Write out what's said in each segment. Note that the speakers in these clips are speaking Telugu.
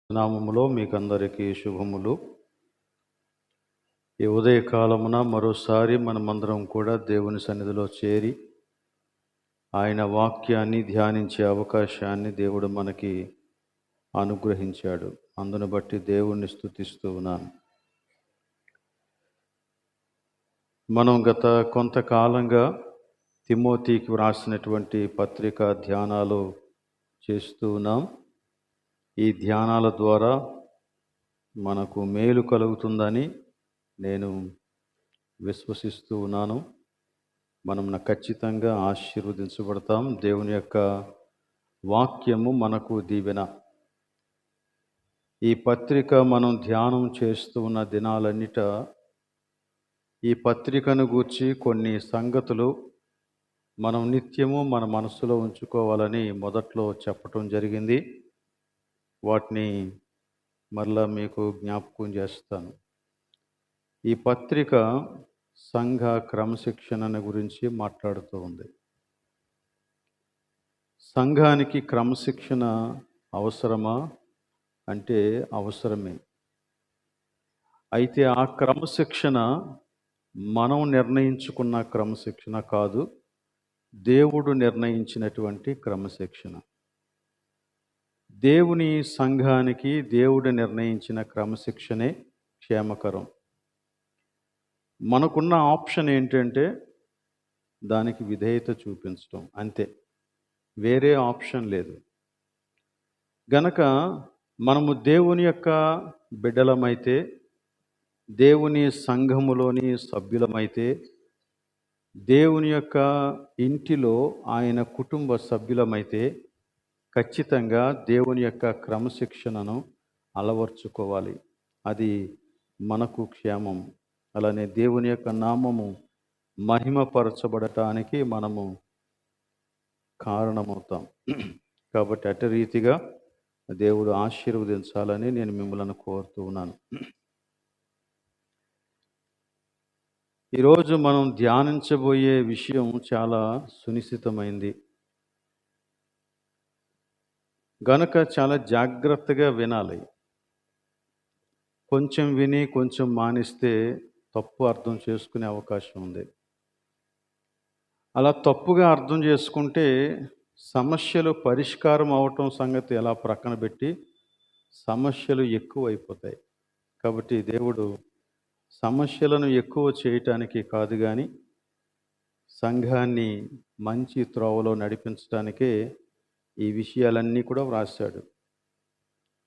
నామములో మీకందరికీ శుభములు. ఈ ఉదయకాలమున మరోసారి మనమందరం కూడా దేవుని సన్నిధిలో చేరి ఆయన వాక్యాన్ని ధ్యానించే అవకాశాన్ని దేవుడు మనకి అనుగ్రహించాడు. అందును బట్టి దేవుణ్ణి స్తుతిస్తూ ఉన్నాను. మనం గత కొంతకాలంగా తిమోతికి వ్రాసినటువంటి పత్రిక ధ్యానాలు చేస్తూ ఉన్నాం. ఈ ధ్యానాల ద్వారా మనకు మేలు కలుగుతుందని నేను విశ్వసిస్తూ ఉన్నాను. మనం ఖచ్చితంగా ఆశీర్వదించబడతాం. దేవుని యొక్క వాక్యము మనకు దీవెన. ఈ పత్రిక మనం ధ్యానం చేస్తూ ఉన్న దినాలన్నిట ఈ పత్రికను గూర్చి కొన్ని సంగతులు మనం నిత్యము మన మనసులో ఉంచుకోవాలని మొదట్లో చెప్పటం జరిగింది. వాటిని మరలా మీకు జ్ఞాపకం చేస్తాను. ఈ పత్రిక సంఘ క్రమశిక్షణను గురించి మాట్లాడుతూ ఉంది. సంఘానికి క్రమశిక్షణ అవసరమా అంటే అవసరమే. అయితే ఆ క్రమశిక్షణ మనం నిర్ణయించుకున్న క్రమశిక్షణ కాదు, దేవుడు నిర్ణయించినటువంటి క్రమశిక్షణ. దేవుని సంఘానికి దేవుడు నిర్ణయించిన క్రమశిక్షణే క్షేమకరం. మనకున్న ఆప్షన్ ఏంటంటే దానికి విధేయత చూపించడం, అంతే. వేరే ఆప్షన్ లేదు. గనక మనము దేవుని యొక్క బిడ్డలమైతే, దేవుని సంఘములోని సభ్యులమైతే, దేవుని యొక్క ఇంటిలో ఆయన కుటుంబ సభ్యులమైతే ఖచ్చితంగా దేవుని యొక్క క్రమశిక్షణను అలవర్చుకోవాలి. అది మనకు క్షేమం. అలానే దేవుని యొక్క నామము మహిమపరచబడటానికి మనము కారణమవుతాం. కాబట్టి అటు రీతిగా దేవుడు ఆశీర్వదించాలని నేను మిమ్మల్ని కోరుతూ ఉన్నాను. ఈరోజు మనం ధ్యానించబోయే విషయం చాలా సునిశ్చితమైంది గనక చాలా జాగ్రత్తగా వినాలి. కొంచెం విని కొంచెం మానిస్తే తప్పు అర్థం చేసుకునే అవకాశం ఉంది. అలా తప్పుగా అర్థం చేసుకుంటే సమస్యలు పరిష్కారం అవటం సంగతి ఎలా ప్రక్కన పెట్టి సమస్యలు ఎక్కువ అయిపోతాయి. కాబట్టి దేవుడు సమస్యలను ఎక్కువ చేయటానికి కాదు కానీ సంఘాన్ని మంచి త్రోవలో నడిపించడానికే ఈ విషయాలన్నీ కూడా వ్రాశాడు.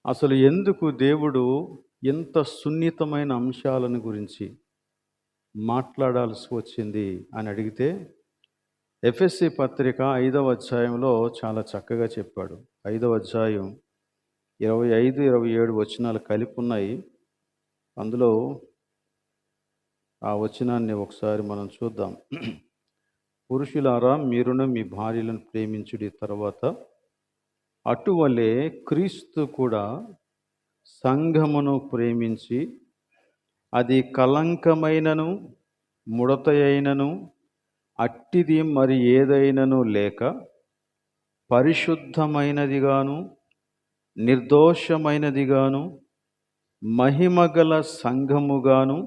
అసలు ఎందుకు దేవుడు ఇంత సున్నితమైన అంశాలను గురించి మాట్లాడాల్సి వచ్చింది అని అడిగితే, ఎఫెసీ పత్రిక 5వ అధ్యాయంలో చాలా చక్కగా చెప్పాడు. 5వ అధ్యాయం 25, 27 వచనాలు కలిపి ఉన్నాయి. అందులో ఆ వచనాన్ని ఒకసారి మనం చూద్దాం. పురుషులారా, మీరును మీ భార్యలను ప్రేమించుడి, తర్వాత అటువలే క్రీస్తు కూడా సంఘమును ప్రేమించి అది కలంకమైనను ముడతయైనను అట్టిది మరి ఏదైనను లేక పరిశుద్ధమైనదిగాను నిర్దోషమైనదిగాను మహిమగల సంఘముగాను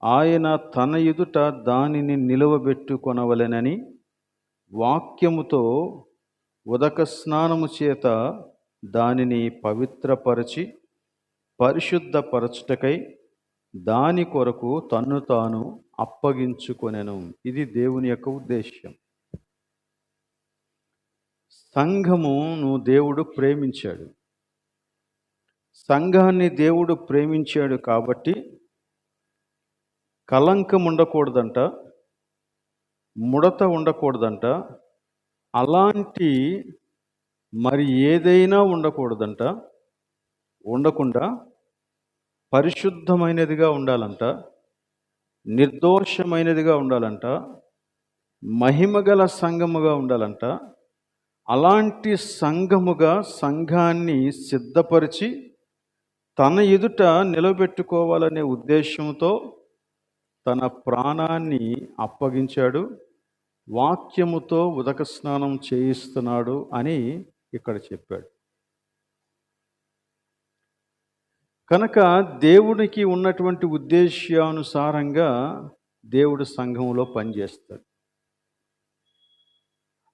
ఆయన తన ఎదుట దానిని నిలువబెట్టుకొనవలెనని వాక్యముతో ఉదక స్నానము చేత దానిని పవిత్రపరచి పరిశుద్ధపరచుటకై దాని కొరకు తన్ను తాను అప్పగించుకొనెను. ఇది దేవుని యొక్క ఉద్దేశ్యం. సంఘమును దేవుడు ప్రేమించాడు. సంఘాన్ని దేవుడు ప్రేమించాడు కాబట్టి కలంకం ఉండకూడదంట, ముడత ఉండకూడదంట, అలాంటి మరి ఏదైనా ఉండకూడదంట. ఉండకుండా పరిశుద్ధమైనదిగా ఉండాలంట, నిర్దోషమైనదిగా ఉండాలంట, మహిమగల సంఘముగా ఉండాలంట. అలాంటి సంఘముగా సంఘాన్ని సిద్ధపరిచి తన ఎదుట నిలబెట్టుకోవాలనే ఉద్దేశంతో తన ప్రాణాన్ని అప్పగించాడు. వాక్యముతో ఉదక స్నానం చేయిస్తున్నాడు అని ఇక్కడ చెప్పాడు. కనుక దేవునికి ఉన్నటువంటి ఉద్దేశ్యానుసారంగా దేవుడు సంఘంలో పనిచేస్తాడు.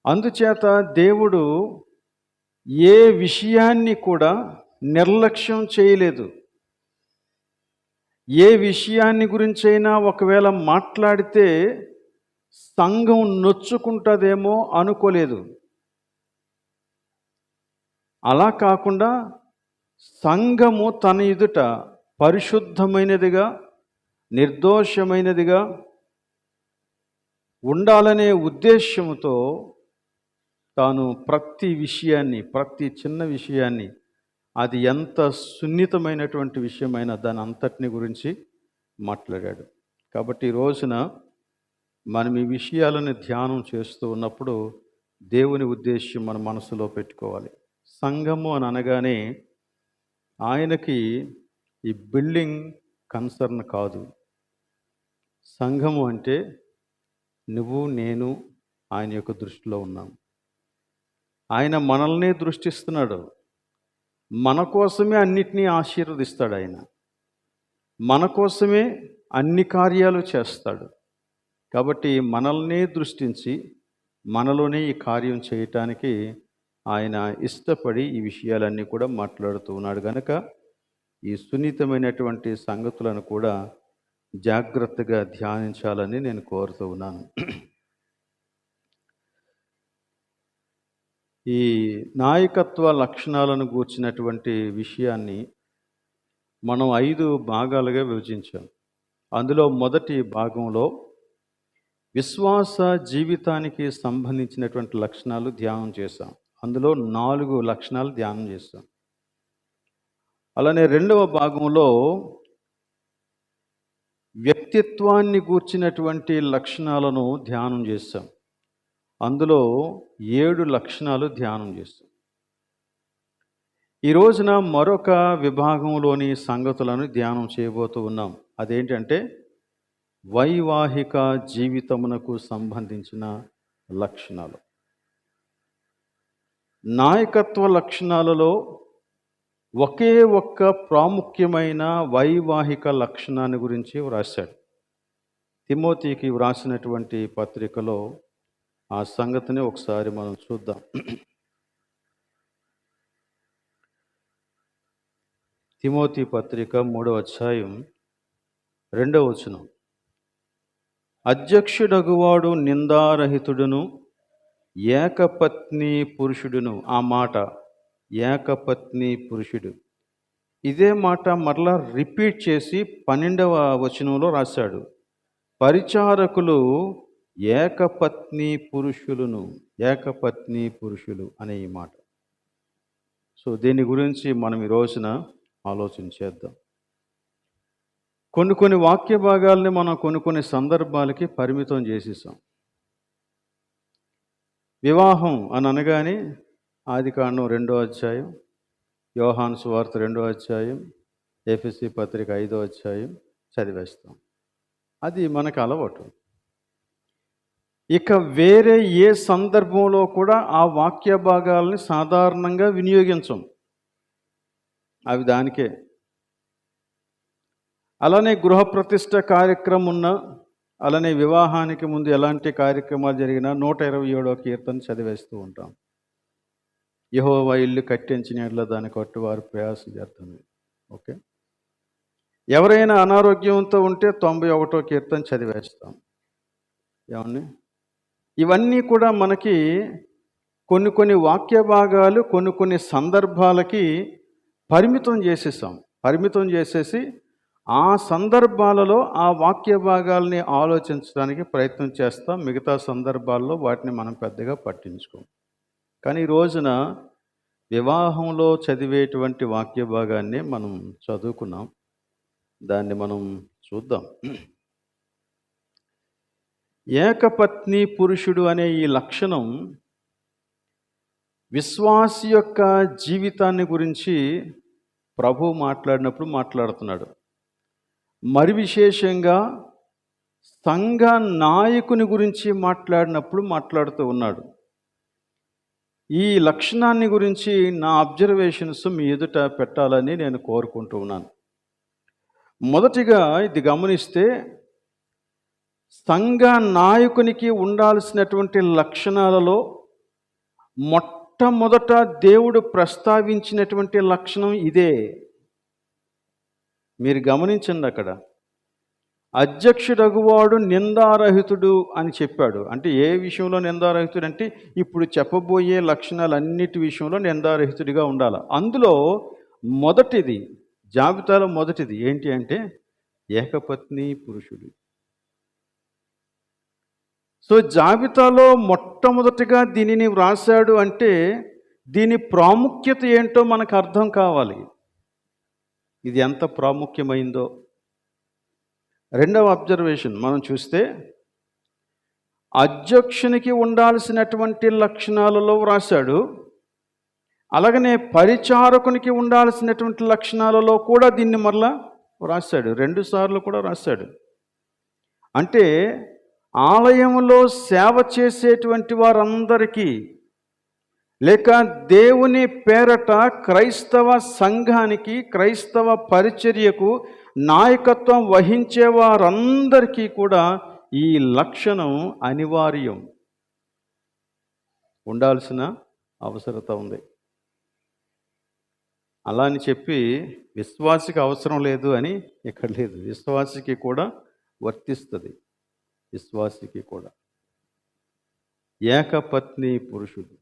అందుచేత దేవుడు ఏ విషయాన్ని కూడా నిర్లక్ష్యం చేయలేదు. ఏ విషయాన్ని గురించైనా ఒకవేళ మాట్లాడితే సంఘం నొచ్చుకుంటుందేమో అనుకోలేదు. అలా కాకుండా సంఘము తన ఎదుట పరిశుద్ధమైనదిగా, నిర్దోషమైనదిగా ఉండాలనే ఉద్దేశంతో తాను ప్రతి విషయాన్ని, ప్రతి చిన్న విషయాన్ని, అది ఎంత సున్నితమైనటువంటి విషయమైనా దాని అంతటిని గురించి మాట్లాడాడు. కాబట్టి ఈ రోజున మనం ఈ విషయాలను ధ్యానం చేస్తూ ఉన్నప్పుడు దేవుని ఉద్దేశం మన మనసులో పెట్టుకోవాలి. సంఘము అని అనగానే ఆయనకి ఈ బిల్డింగ్ కన్సర్న్ కాదు. సంఘము అంటే నువ్వు, నేను ఆయన యొక్క దృష్టిలో ఉన్నాం. ఆయన మనల్ని దృష్టిస్తున్నాడు. మన కోసమే అన్నిటినీ ఆశీర్వదిస్తాడు. ఆయన మన కోసమే అన్ని కార్యాలు చేస్తాడు. కాబట్టి మనల్ని దృష్టించి మనలోనే ఈ కార్యం చేయటానికి ఆయన ఇష్టపడి ఈ విషయాలన్నీ కూడా మాట్లాడుతూ ఉన్నాడు. కనుక ఈ సున్నితమైనటువంటి సంగతులను కూడా జాగ్రత్తగా ధ్యానించాలని నేను కోరుతూ ఉన్నాను. ఈ నాయకత్వ లక్షణాలను గూర్చినటువంటి విషయాన్ని మనం 5 భాగాలుగా విభజించాం. అందులో మొదటి భాగంలో విశ్వాస జీవితానికి సంబంధించినటువంటి లక్షణాలు ధ్యానం చేశాం. అందులో 4 లక్షణాలు ధ్యానం చేశాం. అలానే రెండవ భాగంలో వ్యక్తిత్వాన్ని గూర్చినటువంటి లక్షణాలను ధ్యానం చేశాం. అందులో 7 లక్షణాలు ధ్యానం చేస్తాం. ఈ రోజున మరొక విభాగంలోని సంగతులను ధ్యానం చేయబోతూ ఉన్నాం. అదేంటంటే వైవాహిక జీవితమునకు సంబంధించిన లక్షణాలు. నాయకత్వ లక్షణాలలో ఒకే ఒక్క ప్రాముఖ్యమైన వైవాహిక లక్షణాన్ని గురించి వ్రాశాడు. తిమోతికి వ్రాసినటువంటి పత్రికలో ఆ సంగతిని ఒకసారి మనం చూద్దాం. తిమోతి పత్రిక 3వ అధ్యాయం 2వ వచనం. అధ్యక్షుడగువాడు నిందారహితుడును ఏకపత్ని పురుషుడును. ఆ మాట ఏకపత్ని పురుషుడు, ఇదే మాట మరలా రిపీట్ చేసి 12వ వచనంలో రాశాడు. పరిచారకులు ఏకపత్ని పురుషులను, ఏకపత్ని పురుషులు అనే ఈ మాట. సో దీని గురించి మనం ఈ రోజున ఆలోచన చేద్దాం. కొన్ని వాక్య భాగాల్ని మనం కొన్ని సందర్భాలకి పరిమితం చేసేసాం. వివాహం అని అనగానే ఆదికాండం 2వ అధ్యాయం, యోహాను సువార్త 2వ అధ్యాయం, ఎఫెసీ పత్రిక 5వ అధ్యాయం చదివేస్తాం. అది మనకు అలవాటు. ఇక వేరే ఏ సందర్భంలో కూడా ఆ వాక్య భాగాలని సాధారణంగా వినియోగించం. అవి దానికే. అలానే గృహప్రతిష్ఠ కార్యక్రమం ఉన్నా, అలానే వివాహానికి ముందు ఎలాంటి కార్యక్రమాలు జరిగినా 127వ కీర్తన చదివేస్తూ ఉంటాం. యెహోవా ఇల్లు కట్టించిన యెడల దాని కట్టువారు ప్రయాసం చేస్తుంది. ఓకే. ఎవరైనా అనారోగ్యంతో ఉంటే 91వ కీర్తన చదివేస్తాం. ఏమన్నా ఇవన్నీ కూడా మనకి కొన్ని వాక్య భాగాలు కొన్ని సందర్భాలకి పరిమితం చేసేసాం. పరిమితం చేసేసి ఆ సందర్భాలలో ఆ వాక్య భాగాల్ని ఆలోచించడానికి ప్రయత్నం చేస్తాం. మిగతా సందర్భాల్లో వాటిని మనం పెద్దగా పట్టించుకోం. కానీ ఈ రోజున వివాహంలో చదివేటువంటి వాక్య భాగాన్ని మనం చదువుకున్నాం. దాన్ని మనం చూద్దాం. ఏకపత్ని పురుషుడు అనే ఈ లక్షణం విశ్వాసి యొక్క జీవితాన్ని గురించి ప్రభు మాట్లాడినప్పుడు మాట్లాడుతున్నాడు. మరి విశేషంగా సంఘ నాయకుని గురించి మాట్లాడినప్పుడు మాట్లాడుతూ ఉన్నాడు. ఈ లక్షణాన్ని గురించి నా అబ్జర్వేషన్స్ మీ ఎదుట పెట్టాలని నేను కోరుకుంటూ ఉన్నాను. మొదటిగా ఇది గమనిస్తే సంఘ నాయకునికి ఉండాల్సినటువంటి లక్షణాలలో మొట్టమొదట దేవుడు ప్రస్తావించినటువంటి లక్షణం ఇదే. మీరు గమనించండి, అక్కడ అధ్యక్షుడగువాడు నిందారహితుడు అని చెప్పాడు. అంటే ఏ విషయంలో నిందారహితుడు అంటే ఇప్పుడు చెప్పబోయే లక్షణాలన్నిటి విషయంలో నిందారహితుడిగా ఉండాలి. అందులో మొదటిది, జాబితాలో మొదటిది ఏంటి అంటే ఏకపత్ని పురుషుడు. సో జాబితాలో మొట్టమొదటిగా దీనిని వ్రాసాడు అంటే దీని ప్రాముఖ్యత ఏంటో మనకు అర్థం కావాలి, ఇది ఎంత ప్రాముఖ్యమైందో. రెండవ అబ్జర్వేషన్ మనం చూస్తే అధ్యక్షునికి ఉండాల్సినటువంటి లక్షణాలలో వ్రాసాడు, అలాగనే పరిచారకునికి ఉండాల్సినటువంటి లక్షణాలలో కూడా దీన్ని మరలా వ్రాసాడు, 2 సార్లు కూడా రాశాడు. అంటే ఆలయంలో సేవ చేసేటువంటి వారందరికీ, లేక దేవుని పేరట క్రైస్తవ సంఘానికి, క్రైస్తవ పరిచర్యకు నాయకత్వం వహించే వారందరికీ కూడా ఈ లక్షణం అనివార్యం, ఉండాల్సిన అవసరత ఉంది. అలా అని చెప్పి విశ్వాసికి అవసరం లేదు అని ఇక్కడ లేదు, విశ్వాసికి కూడా వర్తిస్తుంది. విశ్వాసికి కూడా ఏకపత్ని పురుషుడు.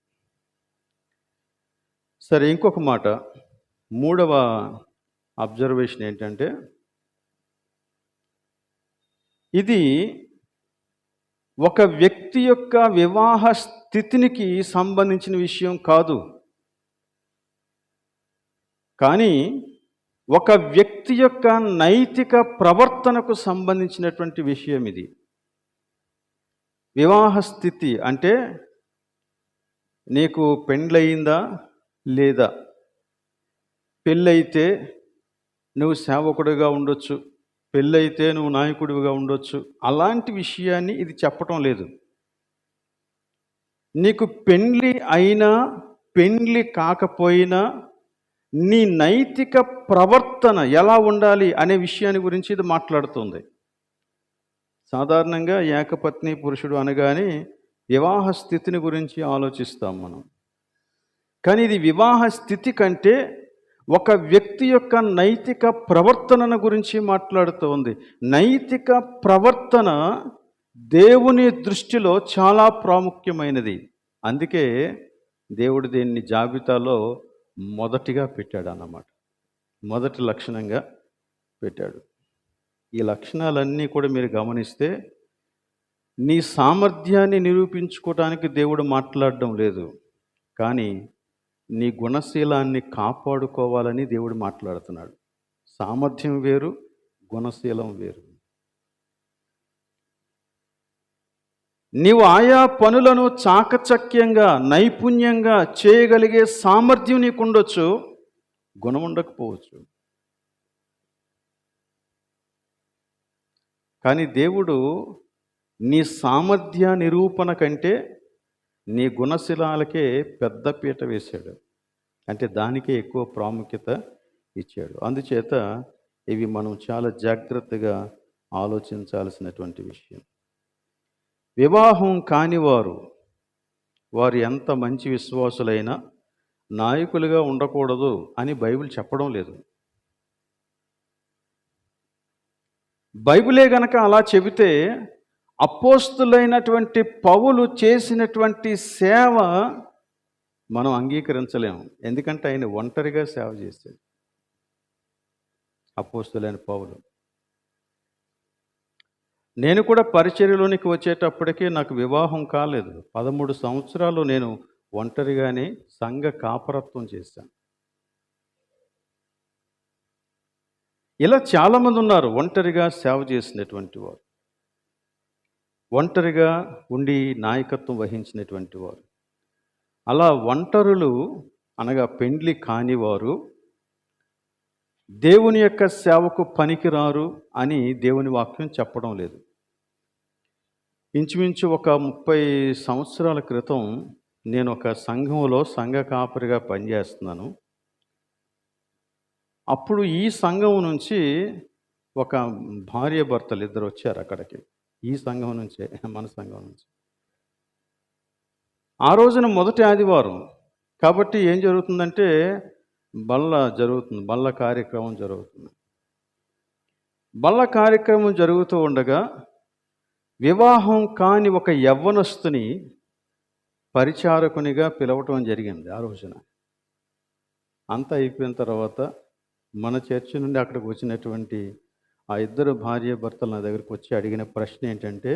సరే, ఇంకొక మాట, మూడవ అబ్జర్వేషన్ ఏంటంటే ఇది ఒక వ్యక్తి యొక్క వివాహ స్థితికి సంబంధించిన విషయం కాదు, కానీ ఒక వ్యక్తి యొక్క నైతిక ప్రవర్తనకు సంబంధించినటువంటి విషయం ఇది. వివాహ స్థితి అంటే నీకు పెండ్లయిందా లేదా, పెళ్ళైతే నువ్వు సేవకుడిగా ఉండొచ్చు, పెళ్ళైతే నువ్వు నాయకుడిగా ఉండొచ్చు, అలాంటి విషయాన్ని ఇది చెప్పటం లేదు. నీకు పెండ్లి అయినా పెండ్లి కాకపోయినా నీ నైతిక ప్రవర్తన ఎలా ఉండాలి అనే విషయాన్ని గురించి ఇది మాట్లాడుతుంది. సాధారణంగా ఏకపత్ని పురుషుడు అనగానే వివాహ స్థితిని గురించి ఆలోచిస్తాం మనం, కానీ ఇది వివాహ స్థితి కంటే ఒక వ్యక్తి యొక్క నైతిక ప్రవర్తనను గురించి మాట్లాడుతోంది. నైతిక ప్రవర్తన దేవుని దృష్టిలో చాలా ప్రాముఖ్యమైనది. అందుకే దేవుడు దీన్ని జాబితాలో మొదటిగా పెట్టాడు అన్నమాట, మొదటి లక్షణంగా పెట్టాడు. ఈ లక్షణాలన్నీ కూడా మీరు గమనిస్తే నీ సామర్థ్యాన్ని నిరూపించుకోవడానికి దేవుడు మాట్లాడడం లేదు, కానీ నీ గుణశీలాన్ని కాపాడుకోవాలని దేవుడు మాట్లాడుతున్నాడు. సామర్థ్యం వేరు, గుణశీలం వేరు. నీవు ఆయా పనులను చాకచక్యంగా, నైపుణ్యంగా చేయగలిగే సామర్థ్యం నీకు ఉండొచ్చు, గుణం ఉండకపోవచ్చు. కానీ దేవుడు నీ సామర్థ్య నిరూపణ కంటే నీ గుణశీలాలకే పెద్ద పీట వేశాడు, అంటే దానికే ఎక్కువ ప్రాముఖ్యత ఇచ్చాడు. అందుచేత ఇవి మనం చాలా జాగ్రత్తగా ఆలోచించాల్సినటువంటి విషయం. వివాహం కానివారు, వారు ఎంత మంచి విశ్వాసులైనా నాయకులుగా ఉండకూడదు అని బైబిల్ చెప్పడం లేదు. బైబిలే గనక అలా చెబితే అపోస్తులైనటువంటి పౌలు చేసినటువంటి సేవ మనం అంగీకరించలేము. ఎందుకంటే ఆయన ఒంటరిగా సేవ చేశాడు, అపోస్తులైన పౌలు. నేను కూడా పరిచర్యలోనికి వచ్చేటప్పటికీ నాకు వివాహం కాలేదు. 13 సంవత్సరాలు నేను ఒంటరిగానే సంఘ కాపరత్వం చేశాను. ఇలా చాలామంది ఉన్నారు ఒంటరిగా సేవ చేసినటువంటి వారు, ఒంటరిగా ఉండి నాయకత్వం వహించినటువంటి వారు. అలా ఒంటరులు అనగా పెండ్లి కానివారు దేవుని యొక్క సేవకు పనికిరారు అని దేవుని వాక్యం చెప్పడం లేదు. ఇంచుమించు ఒక 30 సంవత్సరాల క్రితం నేను ఒక సంఘంలో సంఘ కాపరిగా పనిచేస్తున్నాను. అప్పుడు ఈ సంఘం నుంచి ఒక భార్య భర్తలు ఇద్దరు వచ్చారు అక్కడికి, ఈ సంఘం నుంచే, మన సంఘం నుంచి. ఆ రోజున మొదటి ఆదివారం కాబట్టి ఏం జరుగుతుందంటే బల్ల కార్యక్రమం జరుగుతుంది. బల్ల కార్యక్రమం జరుగుతూ ఉండగా వివాహం కాని ఒక యవ్వనస్తుని పరిచారకునిగా పిలవటం జరిగింది ఆ రోజున. అంతా అయిపోయిన తర్వాత మన చర్చి నుండి అక్కడికి వచ్చినటువంటి ఆ ఇద్దరు భార్య భర్తలు నా దగ్గరికి వచ్చి అడిగిన ప్రశ్న ఏంటంటే,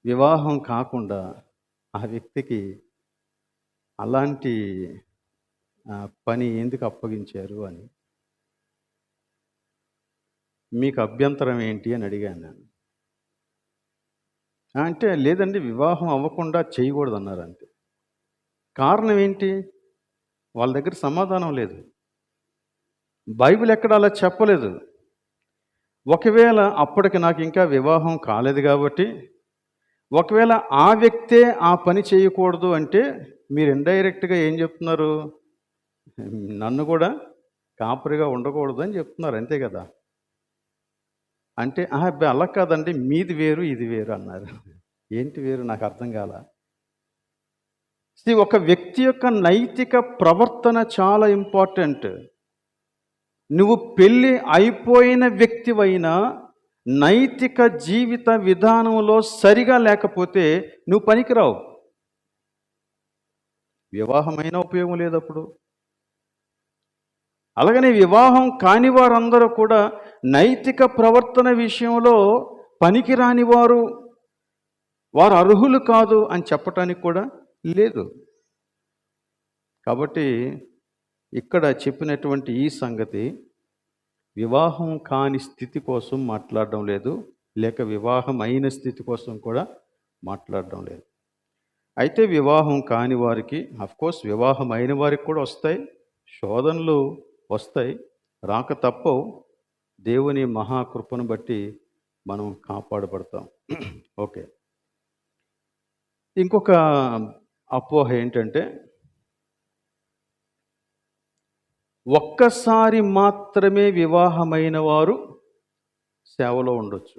వివాహం కాకుండా ఆ వ్యక్తికి అలాంటి పని ఎందుకు అప్పగించారు అని. మీకు అభ్యంతరం ఏంటి అని అడిగాను నేను. అంటే లేదండి, వివాహం అవ్వకుండా చేయకూడదు అన్నారు అంతే. కారణం ఏంటి? వాళ్ళ దగ్గర సమాధానం లేదు. బైబిల్ ఎక్కడ అలా చెప్పలేదు. ఒకవేళ అప్పటికి నాకు ఇంకా వివాహం కాలేదు కాబట్టి, ఒకవేళ ఆ వ్యక్తే ఆ పని చేయకూడదు అంటే మీరు ఇండైరెక్ట్గా ఏం చెప్తున్నారు? నన్ను కూడా కాపరిగా ఉండకూడదు అని చెప్తున్నారు, అంతే కదా. అంటే అలా కాదండి, మీది వేరు ఇది వేరు అన్నారు. ఏంటి వేరు? నాకు అర్థం కాల. ఒక వ్యక్తి యొక్క నైతిక ప్రవర్తన చాలా ఇంపార్టెంట్. నువ్వు పెళ్ళి అయిపోయిన వ్యక్తివైనా నైతిక జీవిత విధానంలో సరిగా లేకపోతే నువ్వు పనికిరావు. వివాహమైన ఉపయోగం లేదప్పుడు. అలాగనే వివాహం కాని వారందరూ కూడా నైతిక ప్రవర్తన విషయంలో పనికిరాని వారు అర్హులు కాదు అని చెప్పటానికి కూడా లేదు. కాబట్టి ఇక్కడ చెప్పినటువంటి ఈ సంగతి వివాహం కాని స్థితి కోసం మాట్లాడడం లేదు, లేక వివాహం అయిన స్థితి కోసం కూడా మాట్లాడడం లేదు. అయితే వివాహం కాని వారికి, అఫ్కోర్స్ వివాహం అయిన వారికి కూడా వస్తాయి, శోధనలు వస్తాయి, రాక తప్పవు. దేవుని మహాకృపను బట్టి మనం కాపాడబడతాం. ఓకే. ఇంకొక అపోహ ఏంటంటే, ఒక్కసారి మాత్రమే వివాహమైన వారు సేవలో ఉండొచ్చు,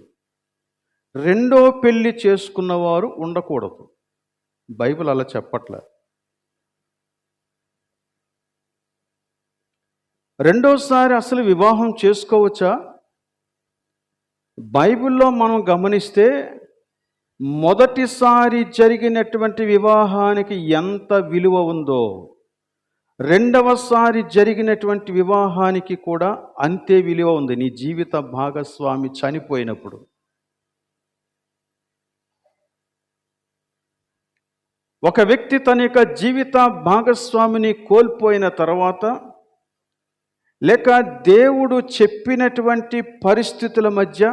రెండో పెళ్లి చేసుకున్నవారు ఉండకూడదు. బైబిల్ అలా చెప్పట్లే. రెండోసారి అసలు వివాహం చేసుకోవచ్చా? బైబిల్లో మనం గమనిస్తే మొదటిసారి జరిగినటువంటి వివాహానికి ఎంత విలువ ఉందో, రెండవసారి జరిగినటువంటి వివాహానికి కూడా అంతే విలువ ఉంది. నీ జీవిత భాగస్వామి చనిపోయినప్పుడు ఒక వ్యక్తి తన యొక్క జీవిత భాగస్వామిని కోల్పోయిన తర్వాత, లేక దేవుడు చెప్పినటువంటి పరిస్థితుల మధ్య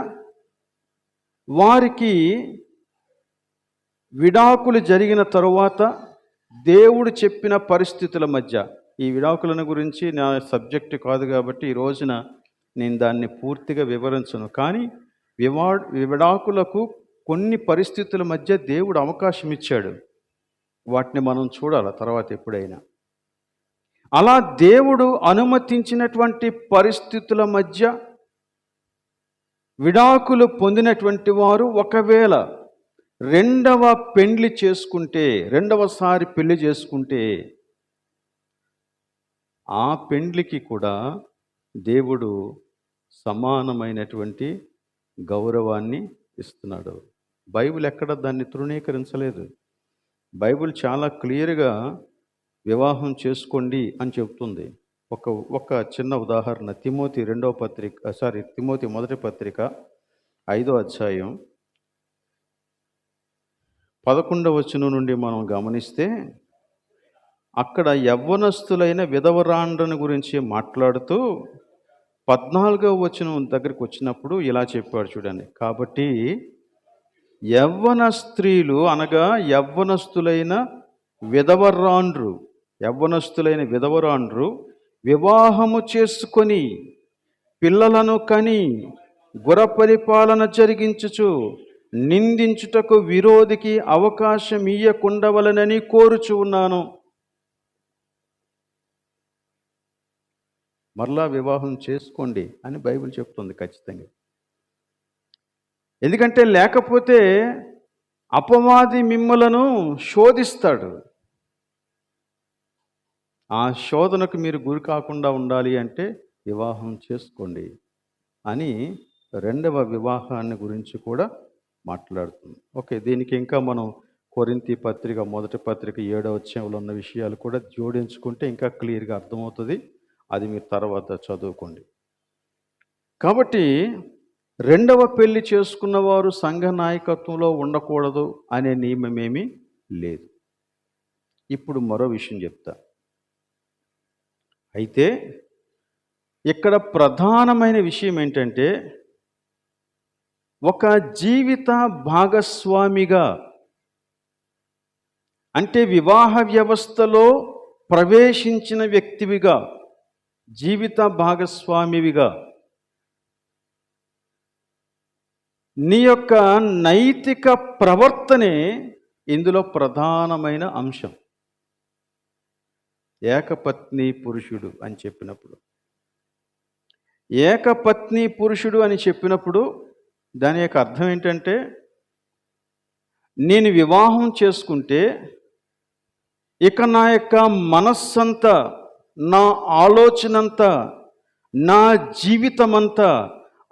వారికి విడాకులు జరిగిన తరువాత, దేవుడు చెప్పిన పరిస్థితుల మధ్య, ఈ విడాకులను గురించి నా సబ్జెక్టు కాదు కాబట్టి ఈ రోజున నేను దాన్ని పూర్తిగా వివరించను. కానీ విడాకులకు కొన్ని పరిస్థితుల మధ్య దేవుడు అవకాశం ఇచ్చాడు. వాటిని మనం చూడాలి తర్వాత ఎప్పుడైనా. అలా దేవుడు అనుమతించినటువంటి పరిస్థితుల మధ్య విడాకులు పొందినటువంటి వారు ఒకవేళ రెండవసారి పెళ్లి చేసుకుంటే ఆ పెండ్లికి కూడా దేవుడు సమానమైనటువంటి గౌరవాన్ని ఇస్తున్నాడు. బైబిల్ ఎక్కడ దాన్ని తృణీకరించలేదు. బైబిల్ చాలా క్లియర్గా వివాహం చేసుకోండి అని చెప్తుంది. ఒక చిన్న ఉదాహరణ, తిమోతి మొదటి పత్రిక 5వ అధ్యాయం 11వ వచనం నుండి మనం గమనిస్తే, అక్కడ యవ్వనస్తులైన విధవరాండ్రను గురించి మాట్లాడుతూ 14వ వచనం దగ్గరికి వచ్చినప్పుడు ఇలా చెప్పాడు చూడండి. కాబట్టి యవ్వన స్త్రీలు అనగా యవ్వనస్తులైన విధవరాండ్రు వివాహము చేసుకొని పిల్లలను కని గురపరిపాలన జరిగించుచు నిందించుటకు విరోధికి అవకాశం ఇయ్యకుండవలనని కోరుచు ఉన్నాను. మరలా వివాహం చేసుకోండి అని బైబిల్ చెప్తుంది ఖచ్చితంగా. ఎందుకంటే లేకపోతే అపవాది మిమ్మలను శోధిస్తాడు. ఆ శోధనకు మీరు గురి కాకుండా ఉండాలి అంటే వివాహం చేసుకోండి అని రెండవ వివాహాన్ని గురించి కూడా మాట్లాడుతుంది. ఓకే, దీనికి ఇంకా మనం కొరింథీ పత్రిక మొదటి పత్రిక 7వ అధ్యాయంలో ఉన్న విషయాలు కూడా జోడించుకుంటే ఇంకా క్లియర్గా అర్థమవుతుంది. అది మీరు తర్వాత చదువుకోండి. కాబట్టి రెండవ పెళ్లి చేసుకున్న వారు సంఘ నాయకత్వంలో ఉండకూడదు అనే నియమమేమీ లేదు. ఇప్పుడు మరో విషయం చెప్తా. అయితే ఇక్కడ ప్రధానమైన విషయం ఏంటంటే, ఒక జీవిత భాగస్వామిగా అంటే వివాహ వ్యవస్థలో ప్రవేశించిన వ్యక్తివిగా, జీవిత భాగస్వామివిగా నీ యొక్క నైతిక ప్రవర్తనే ఇందులో ప్రధానమైన అంశం. ఏకపత్ని పురుషుడు అని చెప్పినప్పుడు, ఏకపత్ని పురుషుడు అని చెప్పినప్పుడు దాని యొక్క అర్థం ఏంటంటే, నేను వివాహం చేసుకుంటే ఇక నా యొక్క మనస్సంతా, నా ఆలోచనంతా, నా జీవితమంతా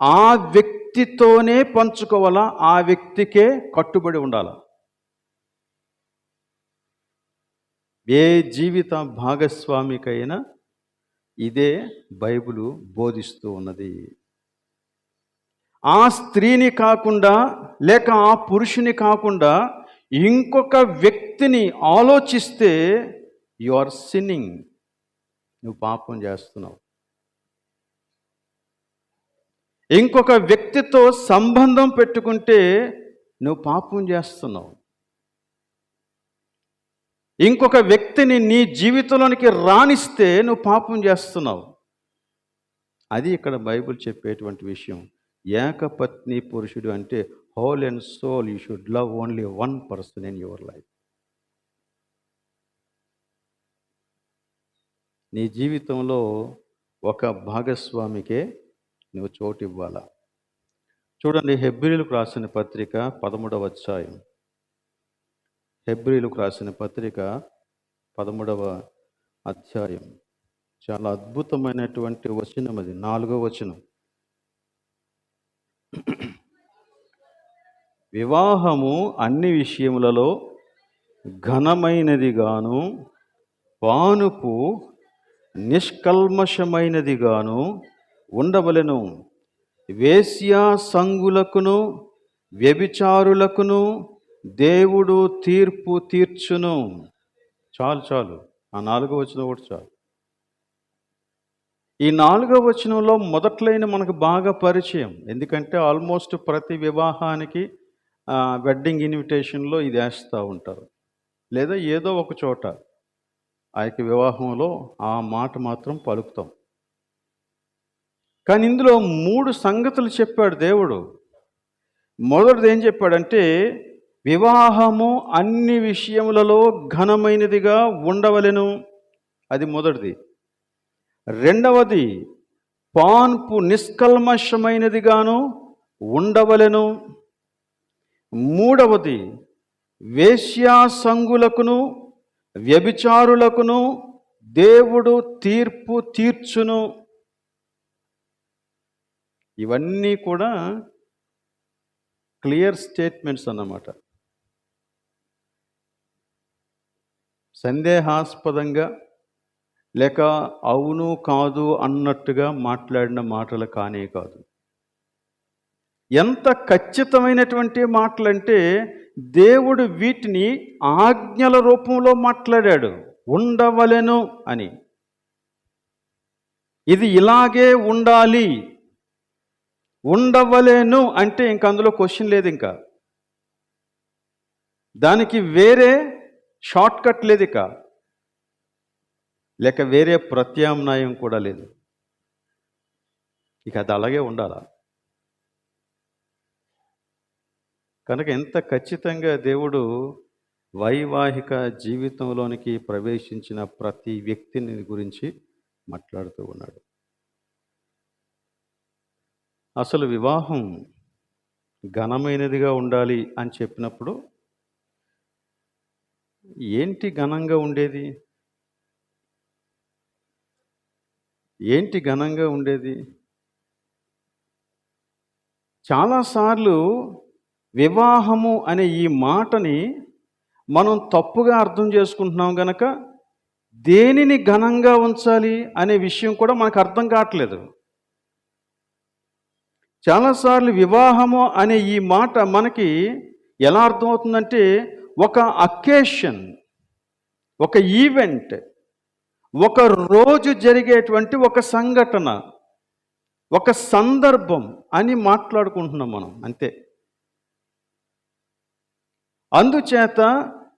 ఆ వ్యక్తితోనే పంచుకోవాలా, ఆ వ్యక్తికే కట్టుబడి ఉండాలి. ఏ జీవిత భాగస్వామికైనా ఇదే బైబిలు బోధిస్తూ ఉన్నది. ఆ స్త్రీని కాకుండా లేక ఆ పురుషుని కాకుండా ఇంకొక వ్యక్తిని ఆలోచిస్తే యు ఆర్ సిన్నింగ్, నువ్వు పాపం చేస్తున్నావు. ఇంకొక వ్యక్తితో సంబంధం పెట్టుకుంటే నువ్వు పాపం చేస్తున్నావు. ఇంకొక వ్యక్తిని నీ జీవితంలోనికి రాణిస్తే నువ్వు పాపం చేస్తున్నావు. అది ఇక్కడ బైబిల్ చెప్పేటువంటి విషయం. ఏకపత్ని పురుషుడు అంటే whole and soul you should love only one person in your life. నీ జీవితంలో ఒక భాగస్వామికే నువ్వు చోటు ఇవ్వాలా. చూడండి, హెబ్రీలకు రాసిన పత్రిక 13వ అధ్యాయం. హెబ్రీలకు రాసిన పత్రిక 13వ అధ్యాయం. చాలా అద్భుతమైనటువంటి వచనం అది, 4వ వచనం. వివాహము అన్ని విషయములలో ఘనమైనదిగాను పానుపు నిష్కల్మషమైనదిగాను ఉండవలెను. వేశ్యా సంగులకును వ్యభిచారులకును దేవుడు తీర్పు తీర్చును. చాలు చాలు, ఆ 4వ వచనం కూడా చాలు. ఈ 4వ వచనంలో మొదట్లైన మనకు బాగా పరిచయం. ఎందుకంటే ఆల్మోస్ట్ ప్రతి వివాహానికి వెడ్డింగ్ ఇన్విటేషన్లో ఇది వేస్తూ ఉంటారు, లేదా ఏదో ఒక చోట ఆ యొక్క వివాహంలో ఆ మాట మాత్రం పలుకుతాం. కానీ ఇందులో 3 సంగతులు చెప్పాడు దేవుడు. మొదటిది ఏం చెప్పాడంటే, వివాహము అన్ని విషయములలో ఘనమైనదిగా ఉండవలెను. అది మొదటిది. రెండవది, పాన్పు నిష్కల్మషమైనదిగాను ఉండవలెను. మూడవది, వేశ్యాసంగులకును వ్యభిచారులకును దేవుడు తీర్పు తీర్చును. ఇవన్నీ కూడా క్లియర్ స్టేట్మెంట్స్ అన్నమాట. సందేహాస్పదంగా లేక అవును కాదు అన్నట్టుగా మాట్లాడిన మాటలు కానే కాదు. ఎంత ఖచ్చితమైనటువంటి మాటలంటే, దేవుడు వీటిని ఆజ్ఞల రూపంలో మాట్లాడాడు. ఉండవలెను అని, ఇది ఇలాగే ఉండాలి. ఉండవలెను అంటే ఇంక అందులో క్వశ్చన్ లేదు. ఇంకా దానికి వేరే షార్ట్ కట్ లేదు, ఇక లేక వేరే ప్రత్యామ్నాయం కూడా లేదు. ఇక అది అలాగే ఉండాలా. కనుక ఎంత ఖచ్చితంగా దేవుడు వైవాహిక జీవితంలోనికి ప్రవేశించిన ప్రతి వ్యక్తిని గురించి మాట్లాడుతూ ఉన్నాడు. అసలు వివాహం ఘనమైనదిగా ఉండాలి అని చెప్పినప్పుడు ఏంటి ఘనంగా ఉండేది? ఏంటి ఘనంగా ఉండేది? చాలాసార్లు వివాహము అనే ఈ మాటని మనం తప్పుగా అర్థం చేసుకుంటున్నాం గనక దేనిని ఘనంగా ఉంచాలి అనే విషయం కూడా మనకు అర్థం కావట్లేదు. చాలాసార్లు వివాహము అనే ఈ మాట మనకి ఎలా అర్థమవుతుందంటే ఒక అకేషన్, ఒక ఈవెంట్, ఒక రోజు జరిగేటువంటి ఒక సంఘటన, ఒక సందర్భం అని మాట్లాడుకుంటున్నాం మనం అంతే. అందుచేత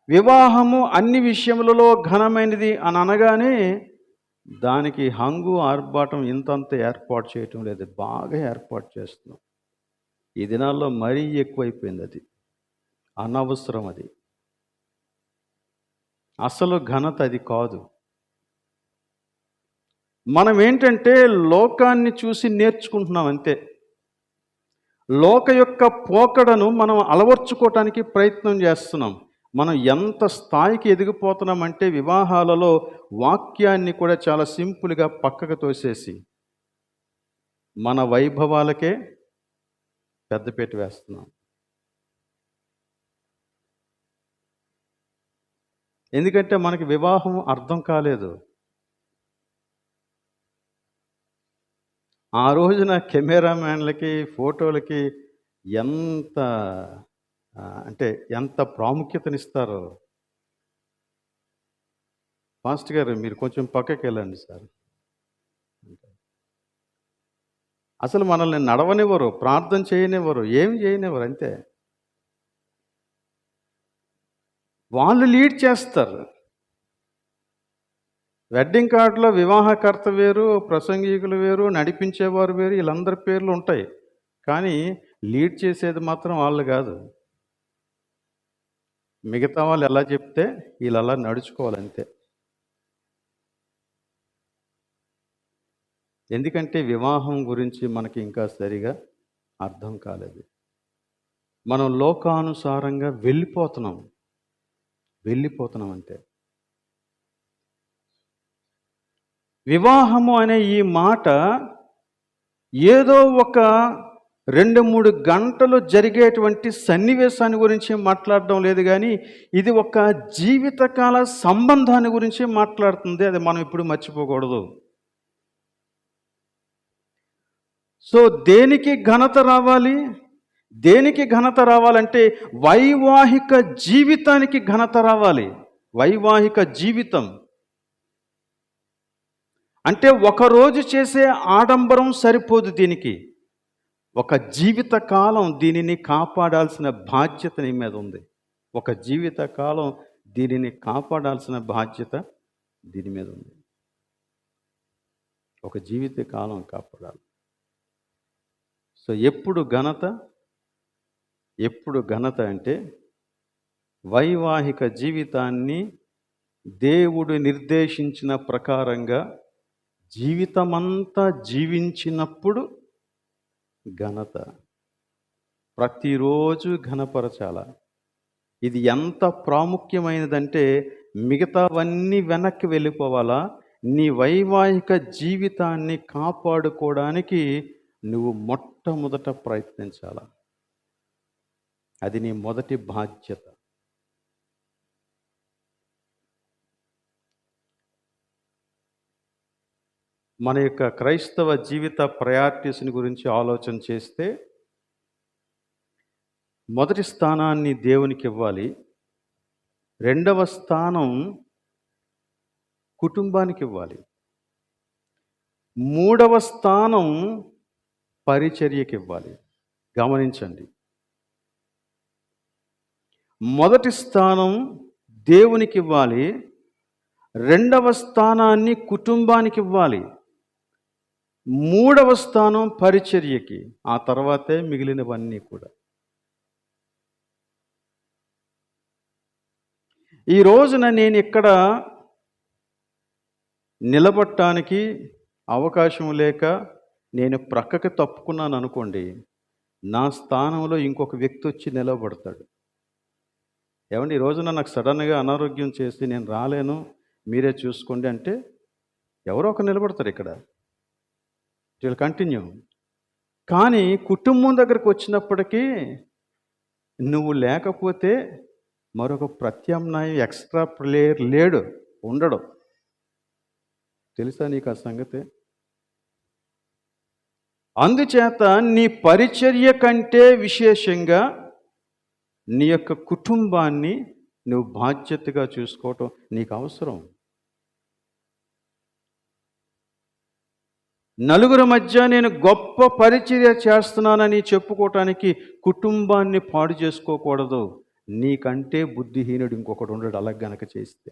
వివాహము అన్ని విషయములలో ఘనమైనది అని అనగానే దానికి హంగు ఆర్భాటం ఇంతంత ఏర్పాటు చేయటం లేదు, బాగా ఏర్పాటు చేస్తున్నాం. ఈ దినాల్లో మరీ ఎక్కువైపోయింది. అది అనవసరం. అది అసలు ఘనత అది కాదు. మనం ఏంటంటే లోకాన్ని చూసి నేర్చుకుంటున్నాం అంతే. లోక యొక్క పోకడను మనం అలవర్చుకోవటానికి ప్రయత్నం చేస్తున్నాం. మనం ఎంత స్థాయికి ఎదిగిపోతున్నామంటే వివాహాలలో వాక్యాన్ని కూడా చాలా సింపుల్గా పక్కకు తోసేసి మన వైభవాలకే పెద్దపీట వేస్తున్నాం. ఎందుకంటే మనకి వివాహం అర్థం కాలేదు. ఆ రోజున కెమెరామ్యాన్లకి, ఫోటోలకి ఎంత అంటే ఎంత ప్రాముఖ్యతనిస్తారో. పాస్టర్ గారు మీరు కొంచెం పక్కకి వెళ్ళండి సార్. అసలు మనల్ని నడవనివ్వరు, ప్రార్థన చేయనివ్వరు, ఏం చేయనివ్వరు అంతే. వాళ్ళు లీడ్ చేస్తారు. వెడ్డింగ్ కార్డులో వివాహకర్త వేరు, ప్రసంగికులు వేరు, నడిపించేవారు వేరు, వీళ్ళందరి పేర్లు ఉంటాయి. కానీ లీడ్ చేసేది మాత్రం వాళ్ళు కాదు. మిగతా వాళ్ళు ఎలా చెప్తే వీళ్ళు అలా నడుచుకోవాలంతే. ఎందుకంటే వివాహం గురించి మనకి ఇంకా సరిగా అర్థం కాలేదు. మనం లోకానుసారంగా వెళ్ళిపోతున్నాం అంతే. వివాహము అనే ఈ మాట ఏదో ఒక 2-3 గంటలు జరిగేటువంటి సన్నివేశాన్ని గురించి మాట్లాడడం లేదు, కానీ ఇది ఒక జీవితకాల సంబంధాన్ని గురించి మాట్లాడుతుంది. అది మనం ఇప్పుడు మర్చిపోకూడదు. సో దేనికి ఘనత రావాలి? దేనికి ఘనత రావాలంటే వైవాహిక జీవితానికి ఘనత రావాలి. వైవాహిక జీవితం అంటే ఒకరోజు చేసే ఆడంబరం సరిపోదు. దీనికి ఒక జీవిత కాలం దీనిని కాపాడాల్సిన బాధ్యత నీ మీద ఉంది. ఒక జీవిత కాలం దీనిని కాపాడాల్సిన బాధ్యత దీని మీద ఉంది. ఒక జీవిత కాలం కాపాడాలి. సో ఎప్పుడు ఘనత అంటే వైవాహిక జీవితాన్ని దేవుడు నిర్దేశించిన ప్రకారంగా జీవితమంతా జీవించినప్పుడు ఘనత. ప్రతిరోజు ఘనపరచాల. ఇది ఎంత ప్రాముఖ్యమైనదంటే మిగతావన్నీ వెనక్కి వెళ్ళిపోవాలా. నీ వైవాహిక జీవితాన్ని కాపాడుకోవడానికి నువ్వు మొట్టమొదట ప్రయత్నించాలా. అది నీ మొదటి బాధ్యత. మన యొక్క క్రైస్తవ జీవిత ప్రయారిటీస్ని గురించి ఆలోచన చేస్తే మొదటి స్థానాన్ని దేవునికి ఇవ్వాలి. రెండవ స్థానం కుటుంబానికి ఇవ్వాలి. మూడవ స్థానం పరిచర్యకి ఇవ్వాలి. గమనించండి, మొదటి స్థానం దేవునికి ఇవ్వాలి, రెండవ స్థానాన్ని కుటుంబానికి ఇవ్వాలి, మూడవ స్థానం పరిచర్యకి, ఆ తర్వాతే మిగిలినవన్నీ కూడా. ఈ రోజున నేను ఇక్కడ నిలబడటానికి అవకాశం లేక నేను ప్రక్కకి తప్పుకున్నాను అనుకోండి, నా స్థానంలో ఇంకొక వ్యక్తి వచ్చి నిలబడతాడు. ఏవండి ఈ రోజున నాకు సడన్‌గా అనారోగ్యం చేసి నేను రాలేను, మీరే చూసుకోండి అంటే ఎవరో ఒకరు నిలబడతారు ఇక్కడ. It will continue. కానీ కుటుంబం దగ్గరికి వచ్చినప్పటికీ నువ్వు లేకపోతే మరొక ప్రత్యామ్నాయం ఎక్స్ట్రా ప్లేయర్ లేడు, ఉండడు. తెలుసా నీకు ఆ సంగతి? అందుచేత నీ పరిచర్య కంటే విశేషంగా నీ యొక్క కుటుంబాన్ని నువ్వు బాధ్యతగా చూసుకోవటం నీకు అవసరం. నలుగురి మధ్య నేను గొప్ప పరిచర్య చేస్తున్నానని చెప్పుకోవటానికి కుటుంబాన్ని పాడు చేసుకోకూడదు. నీకంటే బుద్ధిహీనుడు ఇంకొకడు ఉండడు అలా గనక చేస్తే.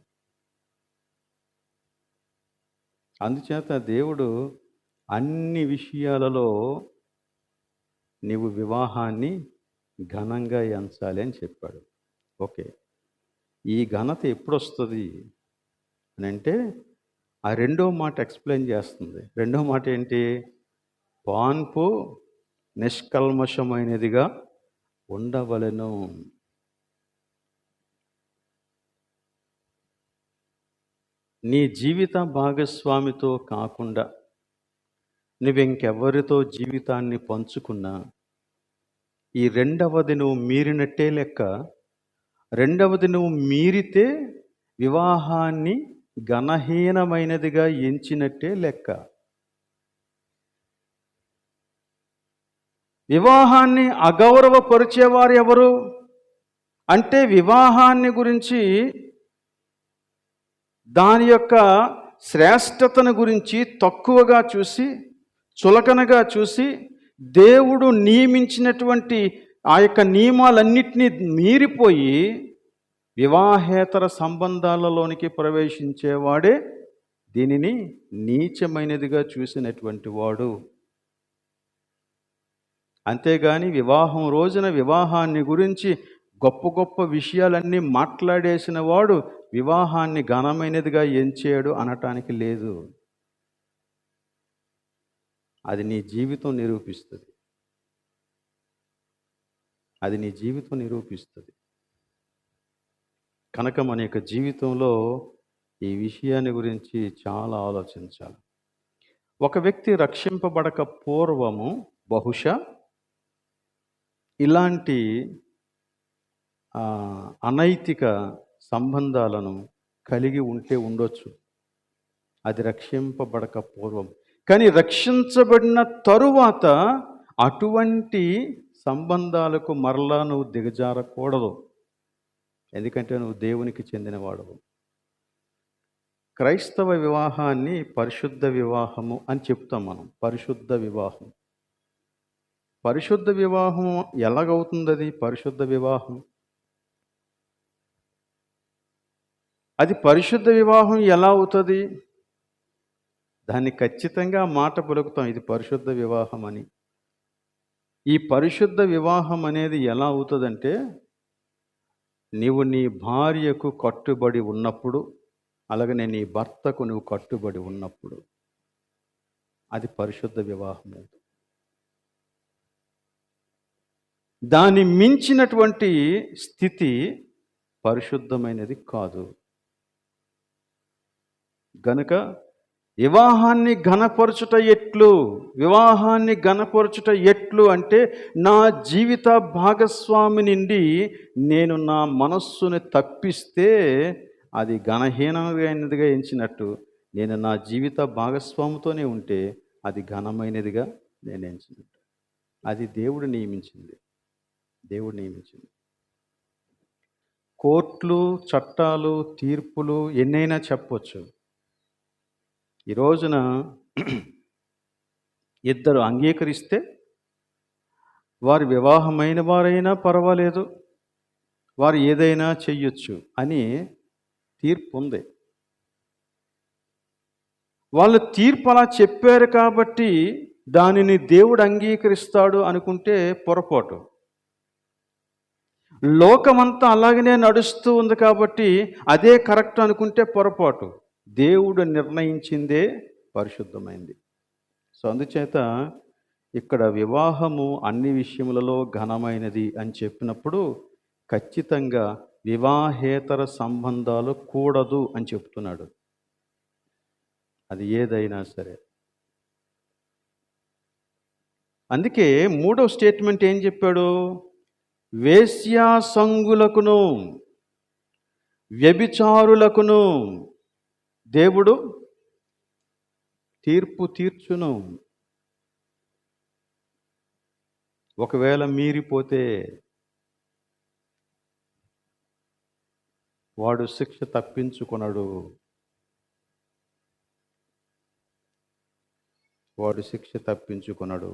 అందుచేత దేవుడు అన్ని విషయాలలో నీవు వివాహాన్ని ఘనంగా ఎంచాలి అని చెప్పాడు. ఓకే, ఈ ఘనత ఎప్పుడు వస్తుంది అని అంటే ఆ రెండో మాట ఎక్స్ప్లెయిన్ చేస్తుంది. రెండో మాట ఏంటి? పాన్పు నిష్కల్మషమైనదిగా ఉండవలెను. నీ జీవిత భాగస్వామితో కాకుండా నువ్వెంకెవరితో జీవితాన్ని పంచుకున్నా ఈ రెండవది నువ్వు మీరినట్టే లెక్క. రెండవది నువ్వు మీరితే వివాహాన్ని ఘనహీనమైనదిగా ఎంచినట్టే లెక్క. వివాహాన్ని అగౌరవపరిచేవారు ఎవరు అంటే వివాహాన్ని గురించి దాని యొక్క శ్రేష్టతను గురించి తక్కువగా చూసి చులకనగా చూసి దేవుడు నియమించినటువంటి ఆ యొక్క నియమాలన్నిటినీ మీరిపోయి వివాహేతర సంబంధాలలోనికి ప్రవేశించేవాడే దీనిని నీచమైనదిగా చూసినటువంటి వాడు. అంతేగాని వివాహం రోజున వివాహాన్ని గురించి గొప్ప గొప్ప విషయాలన్నీ మాట్లాడేసిన వాడు వివాహాన్ని ఘనమైనదిగా ఎంచాడు అనటానికి లేదు. అది నీ జీవితం నిరూపిస్తుంది. అది నీ జీవితం నిరూపిస్తుంది. కనుక మన యొక్క జీవితంలో ఈ విషయాన్ని గురించి చాలా ఆలోచించాలి. ఒక వ్యక్తి రక్షింపబడక పూర్వము బహుశా ఇలాంటి అనైతిక సంబంధాలను కలిగి ఉంటే ఉండొచ్చు, అది రక్షింపబడక పూర్వం. కానీ రక్షించబడిన తరువాత అటువంటి సంబంధాలకు మరలా నువ్వు దిగజారకూడదు. ఎందుకంటే నువ్వు దేవునికి చెందినవాడవు. క్రైస్తవ వివాహాన్ని పరిశుద్ధ వివాహము అని చెప్తాం మనం. పరిశుద్ధ వివాహం. పరిశుద్ధ వివాహం ఎలాగవుతుంది? అది పరిశుద్ధ వివాహం. అది పరిశుద్ధ వివాహం ఎలా అవుతుంది? దాన్ని ఖచ్చితంగా మాట పలుకుతాం, ఇది పరిశుద్ధ వివాహం అని. ఈ పరిశుద్ధ వివాహం అనేది ఎలా అవుతుందంటే నీవు నీ భార్యకు కట్టుబడి ఉన్నప్పుడు, అలాగనే నీ భర్తకు నువ్వు కట్టుబడి ఉన్నప్పుడు అది పరిశుద్ధ వివాహం. దాన్ని మించినటువంటి స్థితి పరిశుద్ధమైనది కాదు. గనుక వివాహాన్ని ఘనపరచుట ఎట్లు? వివాహాన్ని ఘనపరచుట ఎట్లు అంటే నా జీవిత భాగస్వామి నుండి నేను నా మనస్సుని తప్పిస్తే అది ఘనహీనమైనదిగా ఎంచినట్టు, నేను నా జీవిత భాగస్వామితోనే ఉంటే అది ఘనమైనదిగా నేను ఎంచినట్టు. అది దేవుడు నియమించింది. దేవుడు నియమించింది. కోర్టులు, చట్టాలు, తీర్పులు ఎన్నైనా చెప్పవచ్చు. ఈ రోజున ఇద్దరు అంగీకరిస్తే వారు వివాహమైన వారైనా పర్వాలేదు, వారు ఏదైనా చెయ్యొచ్చు అని తీర్పు ఉంది. వాళ్ళు తీర్పు అలా చెప్పారు కాబట్టి దానిని దేవుడు అంగీకరిస్తాడు అనుకుంటే పొరపాటు. లోకమంతా అలాగనే నడుస్తూ ఉంది కాబట్టి అదే కరెక్ట్ అనుకుంటే పొరపాటు. దేవుడు నిర్ణయించిందే పరిశుద్ధమైంది. సో అందుచేత ఇక్కడ వివాహము అన్ని విషయములలో ఘనమైనది అని చెప్పినప్పుడు ఖచ్చితంగా వివాహేతర సంబంధాలు కూడదు అని చెప్తున్నాడు. అది ఏదైనా సరే. అందుకే మూడో స్టేట్మెంట్ ఏం చెప్పాడు? వేశ్యాసంగులకును వ్యభిచారులకును దేవుడు తీర్పు తీర్చును. ఒకవేళ మీరిపోతే వాడు శిక్ష తప్పించుకొనడు. వాడు శిక్ష తప్పించుకొనడు.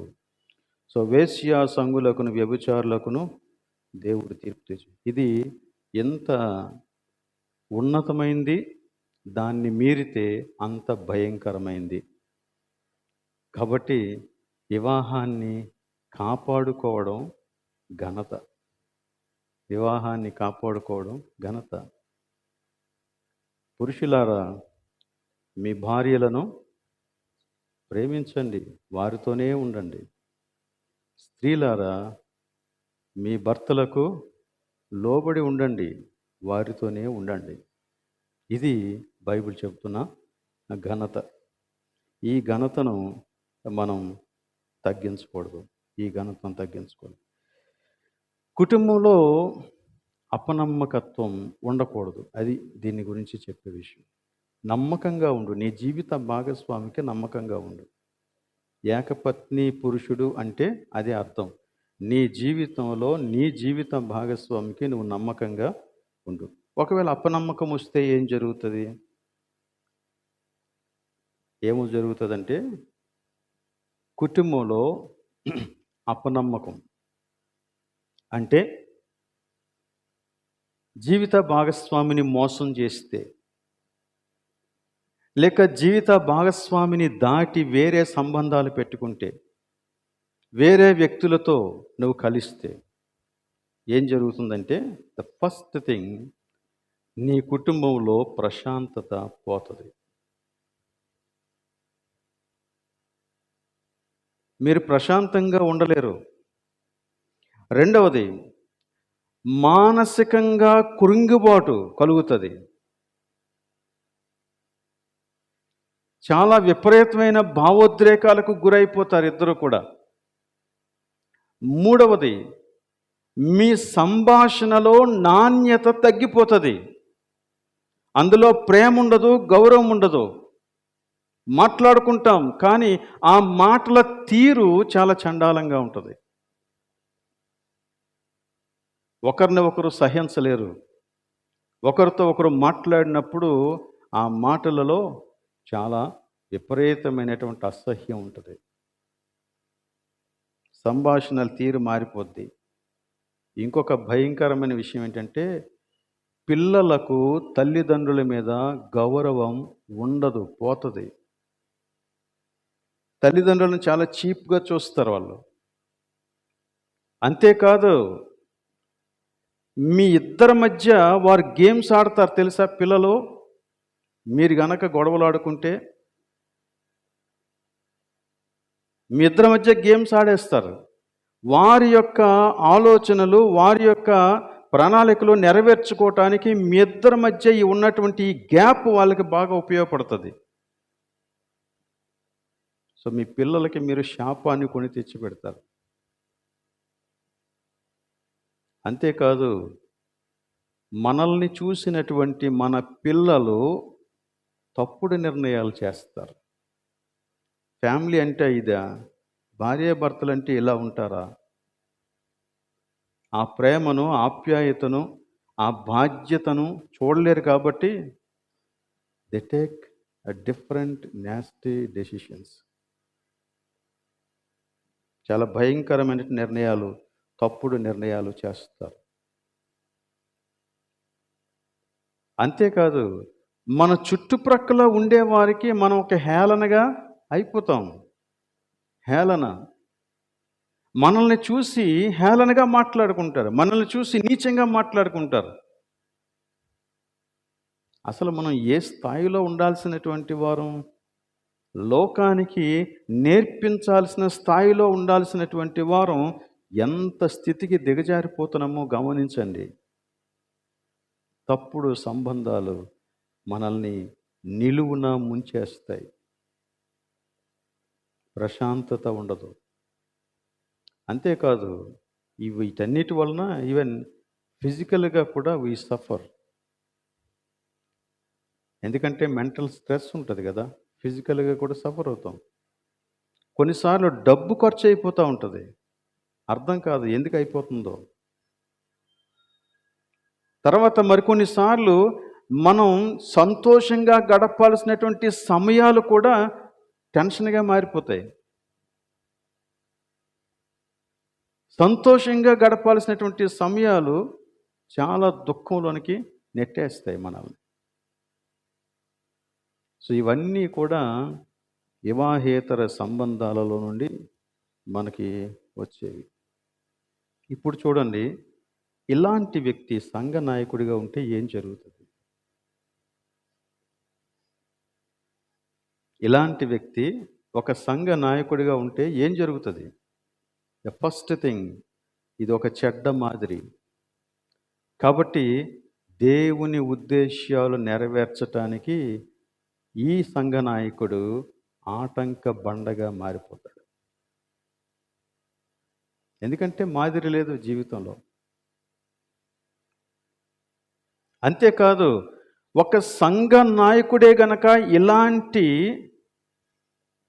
సో వేశ్యాసంగులకును వ్యభిచారులకును దేవుడు తీర్పు తీర్చు. ఇది ఎంత ఉన్నతమైంది, దాన్ని మీరితే అంత భయంకరమైంది. కాబట్టి వివాహాన్ని కాపాడుకోవడం ఘనత. వివాహాన్ని కాపాడుకోవడం ఘనత. పురుషులారా, మీ భార్యలను ప్రేమించండి, వారితోనే ఉండండి. స్త్రీలారా, మీ భర్తలకు లోబడి ఉండండి, వారితోనే ఉండండి. ఇది బైబిల్ చెబుతున్న ఘనత. ఈ ఘనతను మనం తగ్గించకూడదు. ఈ ఘనతను తగ్గించకూడదు. కుటుంబంలో అపనమ్మకత్వం ఉండకూడదు. అది దీని గురించి చెప్పే విషయం. నమ్మకంగా ఉండు. నీ జీవిత భాగస్వామికి నమ్మకంగా ఉండు. ఏకపత్ని పురుషుడు అంటే అదే అర్థం. నీ జీవితంలో నీ జీవిత భాగస్వామికి నువ్వు నమ్మకంగా ఉండు. ఒకవేళ అపనమ్మకం వస్తే ఏం జరుగుతుంది? ఏమో జరుగుతుందంటే కుటుంబంలో అపనమ్మకం అంటే జీవిత భాగస్వామిని మోసం చేస్తే, లేక జీవిత భాగస్వామిని దాటి వేరే సంబంధాలు పెట్టుకుంటే, వేరే వ్యక్తులతో నువ్వు కలిస్తే ఏం జరుగుతుందంటే, ద ఫస్ట్ థింగ్, నీ కుటుంబంలో ప్రశాంతత పోతుంది. మీరు ప్రశాంతంగా ఉండలేరు. రెండవది, మానసికంగా కృంగిబాటు కలుగుతుంది. చాలా విపరీతమైన భావోద్రేకాలకు గురైపోతారు ఇద్దరు కూడా. మూడవది, మీ సంభాషణలో నాణ్యత తగ్గిపోతుంది. అందులో ప్రేమ ఉండదు, గౌరవం ఉండదు. మాట్లాడుకుంటాం, కానీ ఆ మాటల తీరు చాలా చండాలంగా ఉంటుంది. ఒకరిని ఒకరు సహించలేరు. ఒకరితో ఒకరు మాట్లాడినప్పుడు ఆ మాటలలో చాలా విపరీతమైనటువంటి అసహ్యం ఉంటుంది. సంభాషణల తీరు మారిపోద్ది. ఇంకొక భయంకరమైన విషయం ఏంటంటే, పిల్లలకు తల్లిదండ్రుల మీద గౌరవం ఉండదు, పోతుంది. తల్లిదండ్రులను చాలా చీప్గా చూస్తారు వాళ్ళు. అంతేకాదు, మీ ఇద్దరి మధ్య వారు గేమ్స్ ఆడతారు తెలుసా? పిల్లలు మీరు గనక గొడవలు ఆడుకుంటే మీ ఇద్దరి మధ్య గేమ్స్ ఆడేస్తారు. వారి యొక్క ఆలోచనలు, వారి యొక్క ప్రణాళికలు నెరవేర్చుకోవటానికి మీ ఇద్దరి మధ్య ఉన్నటువంటి ఈ గ్యాప్ వాళ్ళకి బాగా ఉపయోగపడుతుంది. సో మీ పిల్లలకి మీరు శాపాన్ని కొని తెచ్చి పెడతారు. అంతేకాదు, మనల్ని చూసినటువంటి మన పిల్లలు తప్పుడు నిర్ణయాలు చేస్తారు. ఫ్యామిలీ అంటే ఇదా? భార్యాభర్తలు అంటే ఇలా ఉంటారా? ఆ ప్రేమను, ఆప్యాయతను, ఆ బాధ్యతను చూడలేరు. కాబట్టి they take a different nasty decisions. చాలా భయంకరమైన నిర్ణయాలు, తప్పుడు నిర్ణయాలు చేస్తారు. అంతేకాదు, మన చుట్టుప్రక్కల ఉండేవారికి మనం ఒక హేళనగా అయిపోతాం. హేళన. మనల్ని చూసి హేళనగా మాట్లాడుకుంటారు, మనల్ని చూసి నీచంగా మాట్లాడుకుంటారు. అసలు మనం ఏ స్థాయిలో ఉండాల్సినటువంటి వారం? లోకానికి నేర్పించాల్సిన స్థాయిలో ఉండాల్సినటువంటి వారం ఎంత స్థితికి దిగజారిపోతున్నామో గమనించండి. తప్పుడు సంబంధాలు మనల్ని నిలువున ముంచేస్తాయి. ప్రశాంతత ఉండదు. అంతేకాదు వీటన్నిటి వలన ఈవెన్ ఫిజికల్గా కూడా వీ సఫర్. ఎందుకంటే మెంటల్ స్ట్రెస్ ఉంటుంది కదా, ఫిజికల్గా కూడా సఫర్ అవుతాం. కొన్నిసార్లు డబ్బు ఖర్చు అయిపోతూ ఉంటుంది, అర్థం కాదు ఎందుకు అయిపోతుందో. తర్వాత మరికొన్నిసార్లు మనం సంతోషంగా గడపాల్సినటువంటి సమయాలు కూడా టెన్షన్గా మారిపోతాయి. సంతోషంగా గడపాల్సినటువంటి సమయాలు చాలా దుఃఖంలోనికి నెట్టేస్తాయి మనల్ని. సో ఇవన్నీ కూడా వివాహేతర సంబంధాలలో నుండి మనకి వచ్చేవి. ఇప్పుడు చూడండి, ఇలాంటి వ్యక్తి సంఘ నాయకుడిగా ఉంటే ఏం జరుగుతుంది? ఇలాంటి వ్యక్తి ఒక సంఘ నాయకుడిగా ఉంటే ఏం జరుగుతుంది? ద ఫస్ట్ థింగ్, ఇది ఒక చెడ్డ మాదిరి. కాబట్టి దేవుని ఉద్దేశ్యాలు నెరవేర్చటానికి ఈ సంఘ నాయకుడు ఆటంక బండగా మారిపోతాడు. ఎందుకంటే మాదిరి లేదు జీవితంలో. అంతేకాదు, ఒక సంఘ నాయకుడే గనక ఇలాంటి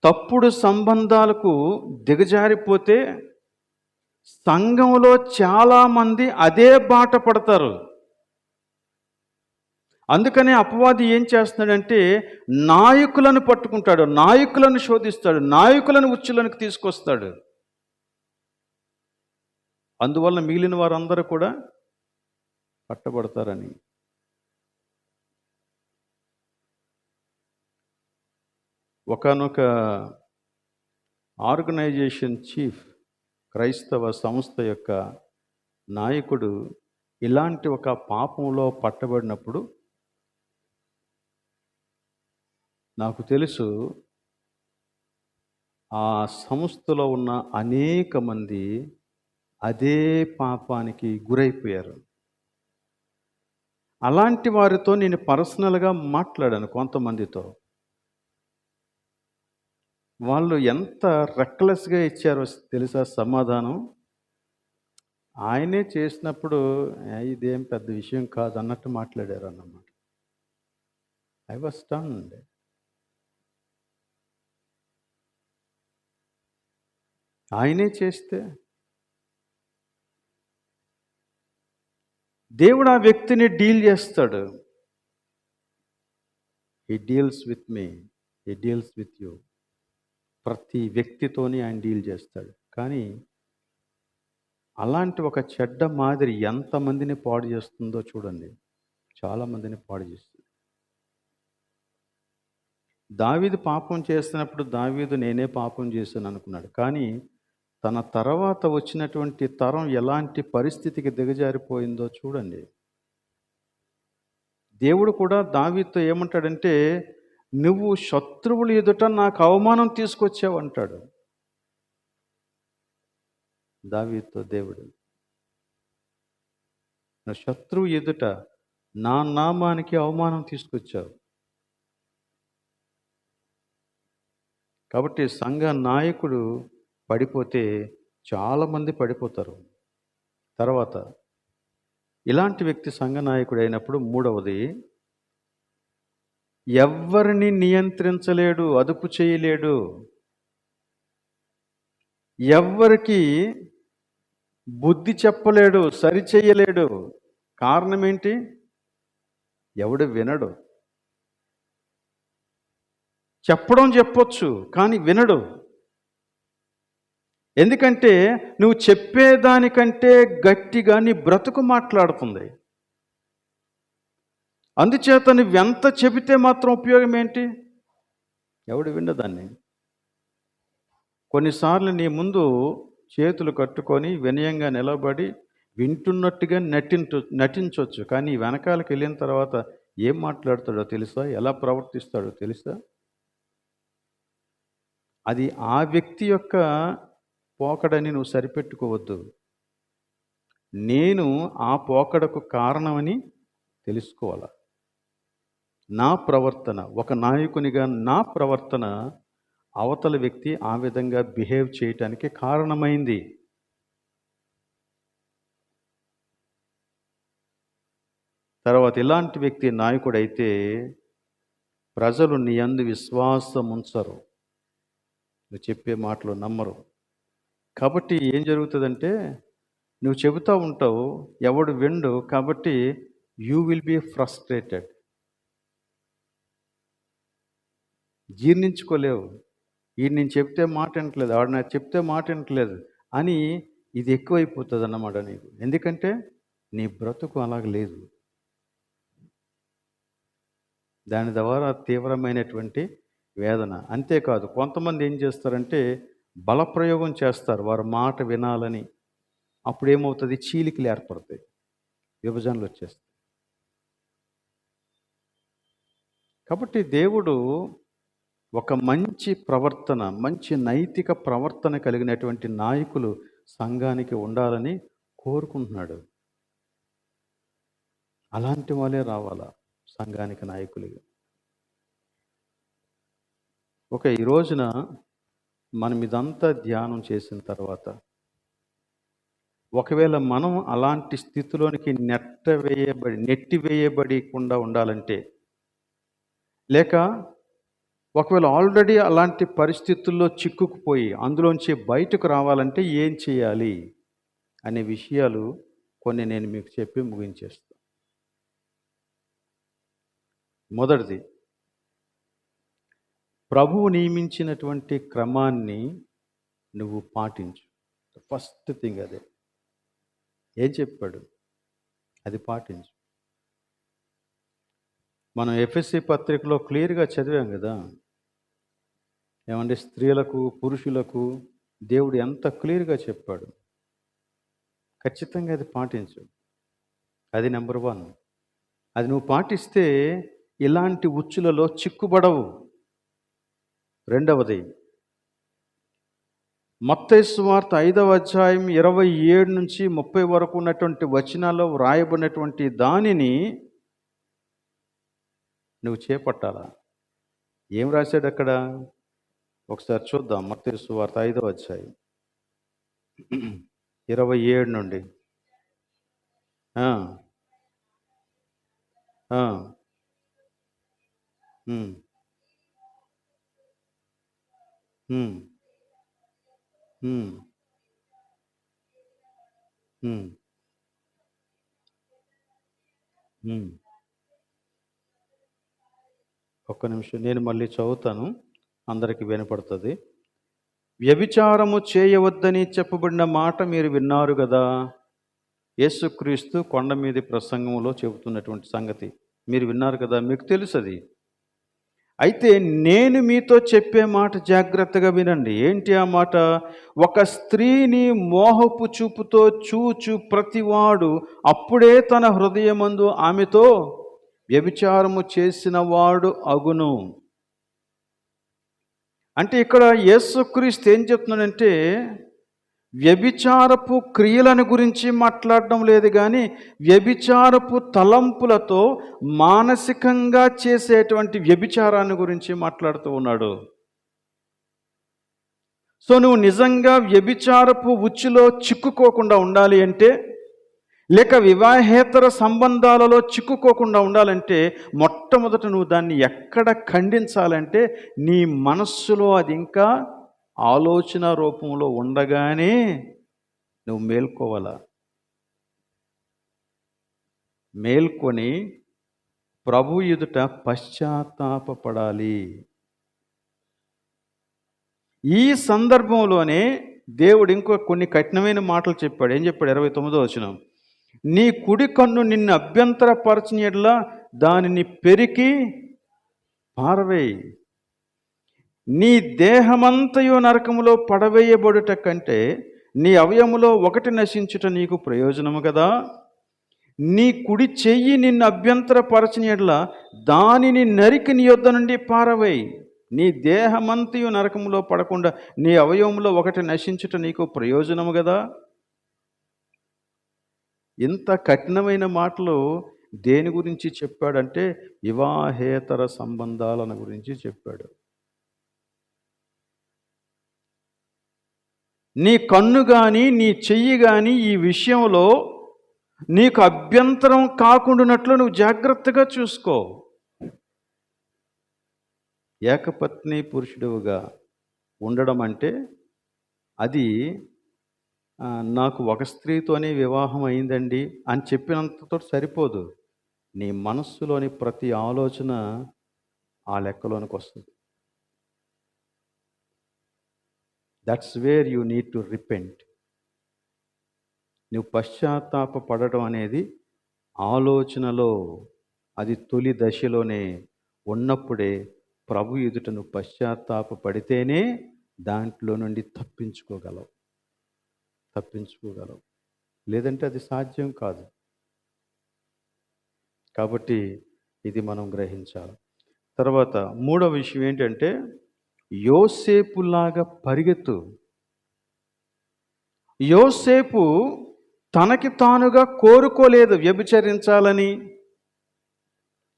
తప్పుడు సంబంధాలకు దిగజారిపోతే సంఘంలో చాలామంది అదే బాట పడతారు. అందుకనే అపవాది ఏం చేస్తున్నాడంటే నాయకులను పట్టుకుంటాడు, నాయకులను శోధిస్తాడు, నాయకులను ఉచ్చులకు తీసుకొస్తాడు. అందువల్ల మిగిలిన వారందరూ కూడా పట్టబడతారని. ఒకానొక ఆర్గనైజేషన్ చీఫ్, క్రైస్తవ సంస్థ యొక్క నాయకుడు ఇలాంటి ఒక పాపంలో పట్టబడినప్పుడు నాకు తెలుసు ఆ సంస్థలో ఉన్న అనేక మంది అదే పాపానికి గురైపోయారు. అలాంటి వారితో నేను పర్సనల్గా మాట్లాడాను కొంతమందితో. వాళ్ళు ఎంత రెక్లెస్గా ఇచ్చారో తెలుసా సమాధానం. ఆయనే చేసినప్పుడు ఇదేం పెద్ద విషయం కాదు అన్నట్టు మాట్లాడారు అన్నమాట. I was stunned. ఆయనే చేస్తే దేవుడు ఆ వ్యక్తిని డీల్ చేస్తాడు. He deals with me, he deals with you. ప్రతి వ్యక్తితోని ఆయన డీల్ చేస్తాడు. కానీ అలాంటి ఒక చెడ్డ మాదిరి ఎంతమందిని పాడు చేస్తుందో చూడండి. చాలామందిని పాడు చేస్తుంది. దావీదు పాపం చేస్తున్నప్పుడు దావీదు నేనే పాపం చేశాను అనుకున్నాడు. కానీ తన తర్వాత వచ్చినటువంటి తరం ఎలాంటి పరిస్థితికి దిగజారిపోయిందో చూడండి. దేవుడు కూడా దావీదుతో ఏమంటాడంటే నువ్వు శత్రువులు ఎదుట నాకు అవమానం తీసుకొచ్చావు అంటాడు దావీదుతో దేవుడు. నా శత్రువు ఎదుట నా నామానికి అవమానం తీసుకొచ్చావు. కాబట్టి సంఘ నాయకుడు పడిపోతే చాలామంది పడిపోతారు. తర్వాత ఇలాంటి వ్యక్తి సంఘ నాయకుడు అయినప్పుడు మూడవది, ఎవ్వరిని నియంత్రించలేడు, అదుపు చేయలేడు. ఎవ్వరికి బుద్ధి చెప్పలేడు, సరిచేయలేడు. కారణం ఏంటి? ఎవడు వినడు. చెప్పడం చెప్పొచ్చు కానీ వినడు. ఎందుకంటే నువ్వు చెప్పేదానికంటే గట్టిగా నీ బ్రతుకు మాట్లాడుతుంది. అందుచేత నువ్వెంత చెబితే మాత్రం ఉపయోగం ఏంటి? ఎవడు వినదాన్ని. కొన్నిసార్లు నీ ముందు చేతులు కట్టుకొని వినయంగా నిలబడి వింటున్నట్టుగా నటించవచ్చు. కానీ వెనకాలకి వెళ్ళిన తర్వాత ఏం మాట్లాడతాడో తెలుసా? ఎలా ప్రవర్తిస్తాడో తెలుసా? అది ఆ వ్యక్తి యొక్క పోకడని నువ్వు సరిపెట్టుకోవద్దు. నేను ఆ పోకడకు కారణమని తెలుసుకోవాలి. నా ప్రవర్తన, ఒక నాయకునిగా నా ప్రవర్తన అవతల వ్యక్తి ఆ విధంగా బిహేవ్ చేయటానికి కారణమైంది. తర్వాత ఇలాంటి వ్యక్తి నాయకుడైతే ప్రజలు నీ యందు విశ్వాసం ఉంచరు, నువ్వు చెప్పే మాటలు నమ్మరు. కాబట్టి ఏం జరుగుతుందంటే నువ్వు చెబుతూ ఉంటావు, ఎవడు విండు. కాబట్టి యూ విల్ బీ ఫ్రస్ట్రేటెడ్, జీర్ణించుకోలేవు. ఈ నేను చెప్తే మాట వినట్లేదు, ఆడు నాకు చెప్తే మాట వినట్లేదు అని ఇది ఎక్కువైపోతుంది అన్నమాట నీకు. ఎందుకంటే నీ బ్రతుకు అలాగ లేదు. దాని ద్వారా తీవ్రమైనటువంటి వేదన. అంతేకాదు, కొంతమంది ఏం చేస్తారంటే బలప్రయోగం చేస్తారు వారి మాట వినాలని. అప్పుడేమవుతుంది, చీలికలు ఏర్పడతాయి, విభజనలు వచ్చేస్తాయి. కాబట్టి దేవుడు ఒక మంచి ప్రవర్తన, మంచి నైతిక ప్రవర్తన కలిగినటువంటి నాయకులు సంఘానికి ఉండాలని కోరుకుంటున్నాడు. అలాంటి వాళ్ళే రావాలా సంఘానికి నాయకులుగా. ఈ రోజున మనం ఇదంతా ధ్యానం చేసిన తర్వాత ఒకవేళ మనం అలాంటి స్థితిలోనికి నెట్టివేయబడకుండా ఉండాలంటే, లేక ఒకవేళ ఆల్రెడీ అలాంటి పరిస్థితుల్లో చిక్కుకుపోయి అందులోంచి బయటకు రావాలంటే ఏం చేయాలి అనే విషయాలు కొన్ని నేను మీకు చెప్పి ముగించేస్తాను. మొదటిది, ప్రభువు నియమించినటువంటి క్రమాన్ని నువ్వు పాటించు. ఫస్ట్ థింగ్ అదే. ఏం చెప్పాడు అది పాటించు. మనం ఎఫెసీ పత్రికలో క్లియర్గా చదివాం కదా, ఏమంటే స్త్రీలకు పురుషులకు దేవుడు ఎంత క్లియర్గా చెప్పాడు. ఖచ్చితంగా అది పాటించు. అది నెంబర్ 1. అది నువ్వు పాటిస్తే ఇలాంటి ఉచ్చులలో చిక్కుబడవు. రెండవది, మత్తయి సువార్త 5వ అధ్యాయం 27 నుంచి 30 వరకు ఉన్నటువంటి వచనాల్లో వ్రాయబడినటువంటి దానిని నువ్వు చేపట్టాలా. ఏం రాశాడు అక్కడ ఒకసారి చూద్దాం. మత్తయి సువార్త 5వ అధ్యాయం 27 నుండి. ఒక్క నిమిషం, నేను మళ్ళీ చదువుతాను, అందరికీ వినపడుతుంది. వ్యభిచారము చేయవద్దని చెప్పబడిన మాట మీరు విన్నారు కదా. యేసుక్రీస్తు కొండ మీది ప్రసంగంలో చెబుతున్నటువంటి సంగతి మీరు విన్నారు కదా, మీకు తెలుసు అది. అయితే నేను మీతో చెప్పే మాట జాగ్రత్తగా వినండి. ఏంటి ఆ మాట? ఒక స్త్రీని మోహపు చూపుతో చూచు ప్రతివాడు అప్పుడే తన హృదయమందు ఆమెతో వ్యభిచారము చేసిన వాడు అగును. అంటే ఇక్కడ యేసుక్రీస్తు ఏం చెప్తున్నాడంటే వ్యభిచారపు క్రియలను గురించి మాట్లాడడం లేదు, కానీ వ్యభిచారపు తలంపులతో మానసికంగా చేసేటువంటి వ్యభిచారాన్ని గురించి మాట్లాడుతూ ఉన్నాడు. సో నువ్వు నిజంగా వ్యభిచారపు ఉచ్చులో చిక్కుకోకుండా ఉండాలి అంటే, లేక వివాహేతర సంబంధాలలో చిక్కుకోకుండా ఉండాలంటే, మొట్టమొదట నువ్వు దాన్ని ఎక్కడ ఖండించాలంటే నీ మనస్సులో అది ఇంకా ఆలోచన రూపంలో ఉండగానే నువ్వు మేల్కోవాలా. మేల్కొని ప్రభు ఎదుట పశ్చాత్తాపపడాలి. ఈ సందర్భంలోనే దేవుడు ఇంకో కొన్ని కఠినమైన మాటలు చెప్పాడు. ఏం చెప్పాడు? 29వ వచనం, నీ కుడి కన్ను నిన్ను అభ్యంతరపరచిన యెడల దానిని పెరికి పారవేయి. నీ దేహమంతయు నరకములో పడవేయబడుట కంటే నీ అవయములో ఒకటి నశించుట నీకు ప్రయోజనము కదా. నీ కుడి చెయ్యి నిన్ను అభ్యంతరపరచిన యెడల దానిని నరికి నీ యొద్ద నుండి పారవేయి. నీ దేహమంతయు నరకములో పడకుండా నీ అవయవంలో ఒకటి నశించుట నీకు ప్రయోజనము కదా. ఇంత కఠినమైన మాటలు దేని గురించి చెప్పాడంటే వివాహేతర సంబంధాలను గురించి చెప్పాడు. నీ కన్ను కానీ నీ చెయ్యి కానీ ఈ విషయంలో నీకు అభ్యంతరం కాకుండానట్లు నువ్వు జాగ్రత్తగా చూసుకో. ఏకపత్ని పురుషుడుగా ఉండడం అంటే అది నాకు ఒక స్త్రీతోనే వివాహం అయిందండి అని చెప్పినంతతో సరిపోదు. నీ మనస్సులోని ప్రతి ఆలోచన ఆ లెక్కలోనికి వస్తుంది. That's where you need to repent. నువ్వు పశ్చాత్తాప పడటం అనేది ఆలోచనలో, అది తొలి దశలోనే ఉన్నప్పుడే ప్రభు ఎదుట నువ్వు పశ్చాత్తాప పడితేనే దాంట్లో నుండి తప్పించుకోగలవు. లేదంటే అది సాధ్యం కాదు. కాబట్టి ఇది మనం గ్రహించాలి. తర్వాత మూడవ విషయం ఏంటంటే యోసేపులాగా పరిగెత్తు. యోసేపు తనకి తానుగా కోరుకోలేదు వ్యభిచరించాలని.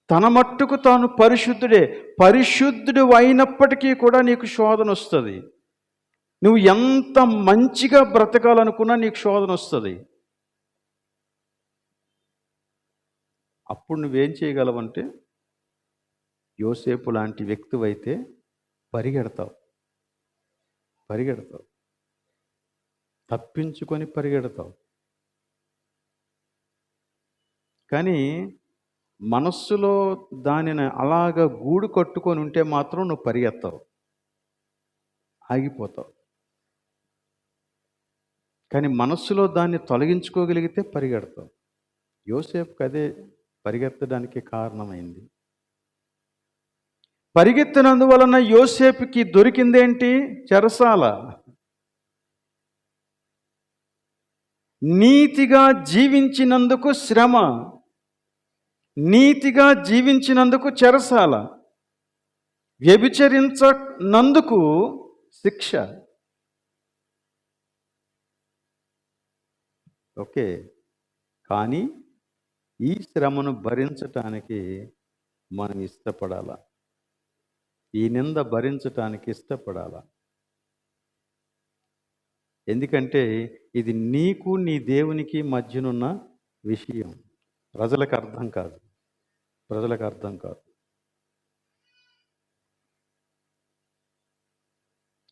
తన మట్టుకు తాను పరిశుద్ధుడు అయినప్పటికీ కూడా నీకు శోధన వస్తుంది. నువ్వు ఎంత మంచిగా బ్రతకాలనుకున్నా నీకు శోధన వస్తుంది. అప్పుడు నువ్వేం చేయగలవంటే యోసేపు లాంటి వ్యక్తివైతే పరిగెడతావు. తప్పించుకొని పరిగెడతావు. కానీ మనస్సులో దానిని అలాగ గూడు కట్టుకొని ఉంటే మాత్రం నువ్వు పరిగెత్తావు, ఆగిపోతావు. కానీ మనస్సులో దాన్ని తొలగించుకోగలిగితే పరిగెడతావు. యోసేపుకి అదే పరిగెత్తడానికి కారణమైంది. పరిగెత్తినందువలన యోసేపుకి దొరికిందేంటి? చెరసాల. నీతిగా జీవించినందుకు శ్రమ, నీతిగా జీవించినందుకు చెరసాల, వ్యభిచరించనందుకు శిక్ష. ఓకే, కానీ ఈ శ్రమను భరించటానికి మనం ఇష్టపడాలా? ఈ నింద భరించటానికి ఇష్టపడాలా? ఎందుకంటే ఇది నీకు నీ దేవునికి మధ్యనున్న విషయం. ప్రజలకు అర్థం కాదు.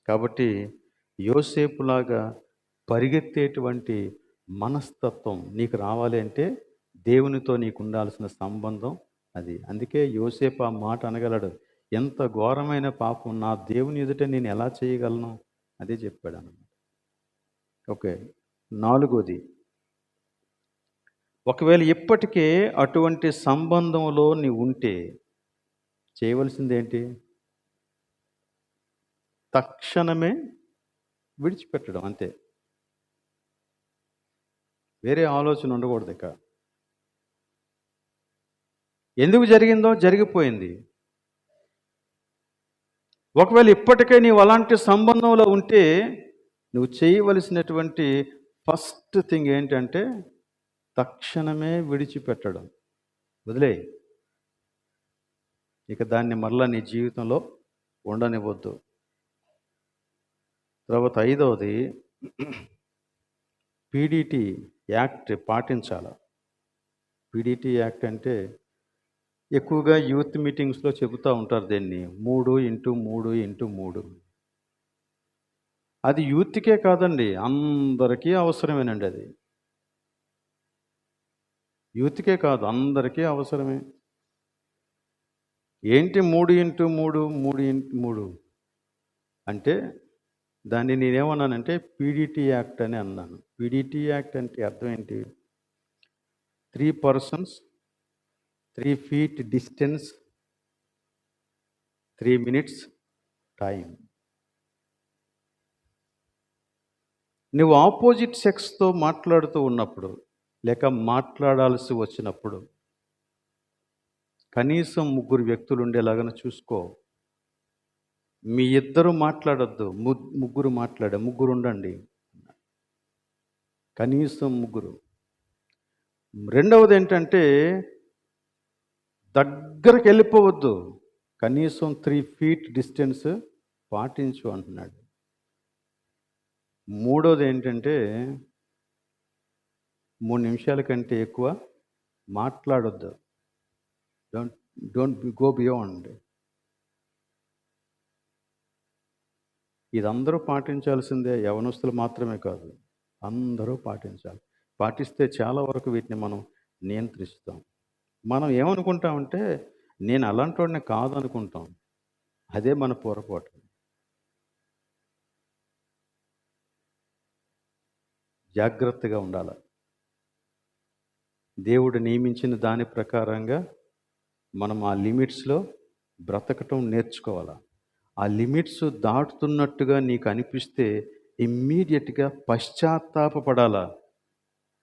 కాబట్టి యోసేపులాగా పరిగెత్తేటువంటి మనస్తత్వం నీకు రావాలి అంటే దేవునితో నీకు ఉండాల్సిన సంబంధం అది. అందుకే యోసేపు ఆ మాట అనగలడు, ఎంత ఘోరమైన పాపం నా దేవుని ఎదుట నేను ఎలా చేయగలను? అదే చెప్పాడు అన్నమాట. ఓకే, నాలుగోది, ఒకవేళ ఇప్పటికే అటువంటి సంబంధంలో నీవు ఉంటే చేయవలసిందేంటి? తక్షణమే విడిచిపెట్టడం, అంతే. వేరే ఆలోచన ఉండకూడదు. ఇక ఎందుకు జరిగిందో జరిగిపోయింది. ఒకవేళ ఇప్పటికే నీవు అలాంటి సంబంధంలో ఉంటే నువ్వు చేయవలసినటువంటి ఫస్ట్ థింగ్ ఏంటంటే తక్షణమే విడిచిపెట్టడం. వదిలే, ఇక దాన్ని మరలా నీ జీవితంలో ఉండనివ్వద్దు. తర్వాత ఐదవది, పీడీటీ యాక్ట్ పాటించాలి. పీడీటీ యాక్ట్ అంటే ఎక్కువగా యూత్ మీటింగ్స్లో చెబుతూ ఉంటారు దీన్ని, 3x3x3. అది యూత్కే కాదండి, అందరికీ అవసరమేనండి. అది యూత్కే కాదు, అందరికీ అవసరమే. ఏంటి 3x3 3x3 అంటే దాన్ని నేనేమన్నానంటే పీడీటీ యాక్ట్ అని అన్నాను. పీడీటీ యాక్ట్ అంటే అర్థం ఏంటి? 3 persons, 3 feet distance, 3 minutes time. నువ్వు ఆపోజిట్ సెక్స్తో మాట్లాడుతూ ఉన్నప్పుడు లేక మాట్లాడాల్సి వచ్చినప్పుడు కనీసం 3 వ్యక్తులు ఉండేలాగా చూసుకో. మీ ఇద్దరు మాట్లాడొద్దు. ముగ్గురు ముగ్గురు ఉండండి. కనీసం ముగ్గురు. రెండవదేంటంటే దగ్గరకెళ్ళిపోవద్దు. కనీసం 3 ఫీట్ డిస్టెన్స్ పాటించు అంటున్నాడు. మూడోదేంటంటే 3 నిమిషాల కంటే ఎక్కువ మాట్లాడొద్దు. Don't don't go beyond. ఇదందరూ పాటించాల్సిందే. యవనస్తులు మాత్రమే కాదు, అందరూ పాటించాలి. పాటిస్తే చాలా వరకు వీటిని మనం నియంత్రిస్తాం. మనం ఏమనుకుంటామంటే నేను అలాంటోడిని కాదనుకుంటాం. అదే మన పొరపాటు. జాగ్రత్తగా ఉండాలి. దేవుడు నియమించిన దాని ప్రకారంగా మనం ఆ లిమిట్స్లో బ్రతకటం నేర్చుకోవాలి. ఆ లిమిట్స్ దాటుతున్నట్టుగా నీకు అనిపిస్తే ఇమ్మీడియట్గా పశ్చాత్తాపపడాలా.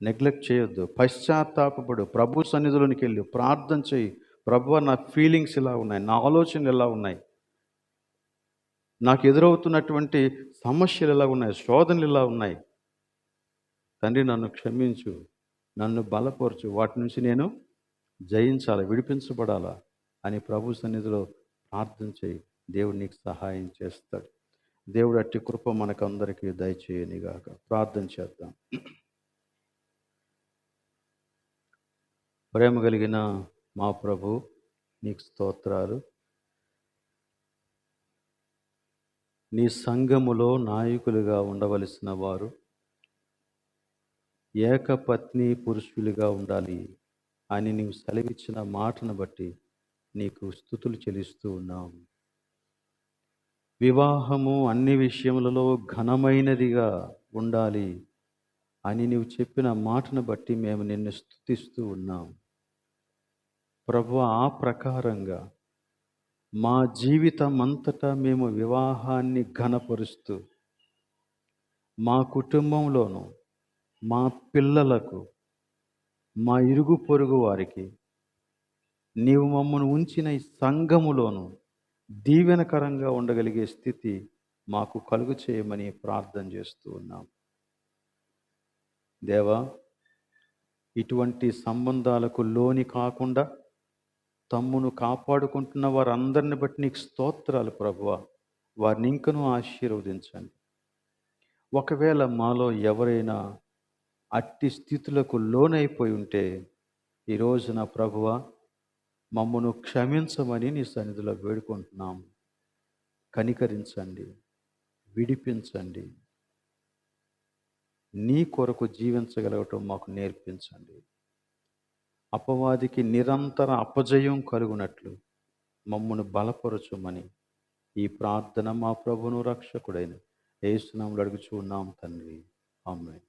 నెగ్లెక్ట్ చేయొద్దు. పశ్చాత్తాపపడు. ప్రభు సన్నిధిలోనికి వెళ్ళి ప్రార్థన చేయి. ప్రభువా, నా ఫీలింగ్స్ ఇలా ఉన్నాయి, నా ఆలోచనలు ఎలా ఉన్నాయి, నాకు ఎదురవుతున్నటువంటి సమస్యలు ఎలా ఉన్నాయి, శోధనలు ఎలా ఉన్నాయి, తండ్రి నన్ను క్షమించు, నన్ను బలపరచు, వాటి నుంచి నేను జయించాలి, విడిపించబడాలా అని ప్రభు సన్నిధిలో ప్రార్థన చేయి. దేవుడు నీకు సహాయం చేస్తాడు. దేవుడు అట్టి కృప మనకందరికీ దయచేయనిగాక. ప్రార్థన చేద్దాం. ప్రేమ కలిగిన మా ప్రభు, నీకు స్తోత్రాలు. నీ సంఘములో నాయకులుగా ఉండవలసిన వారు ఏకపత్ని పురుషులుగా ఉండాలి అని నీవు సెలవిచ్చిన మాటను బట్టి నీకు స్తుతులు చెల్లిస్తూ ఉన్నాం. వివాహము అన్ని విషయములలో ఘనమైనదిగా ఉండాలి అని నీవు చెప్పిన మాటను బట్టి మేము నిన్ను స్తుతిస్తూ ఉన్నాం. ప్రభువా, ఆ ప్రకారంగా మా జీవితం అంతటా మేము వివాహాన్ని ఘనపరుస్తూ మా కుటుంబంలోనూ, మా పిల్లలకు, మా ఇరుగు పొరుగు వారికి, నీవు మమ్మను ఉంచిన ఈ సంఘములోను దీవెనకరంగా ఉండగలిగే స్థితి మాకు కలుగు చేయమని ప్రార్థన చేస్తూ ఉన్నాం. దేవా, ఇటువంటి సంబంధాలకు లోని కాకుండా తమ్మును కాపాడుకుంటున్న వారందరిని బట్టి నీకు స్తోత్రాలు ప్రభువా. వారిని ఇంకనూ ఆశీర్వదించండి. ఒకవేళ మాలో ఎవరైనా అట్టి స్థితులకు లోనైపోయి ఉంటే ఈ రోజున ప్రభువా, మమ్మను క్షమించమని నీ సన్నిధిలో వేడుకుంటున్నాం. కనికరించండి, విడిపించండి, నీ కొరకు జీవించగలగటం మాకు నేర్పించండి. అపవాదికి నిరంతర అపజయం కలుగునట్లు మమ్మను బలపరచుమని ఈ ప్రార్థన మా ప్రభువును రక్షకుడైన యేసు నామములో అడుగుచూ ఉన్నాం తండ్రి. ఆమేన్.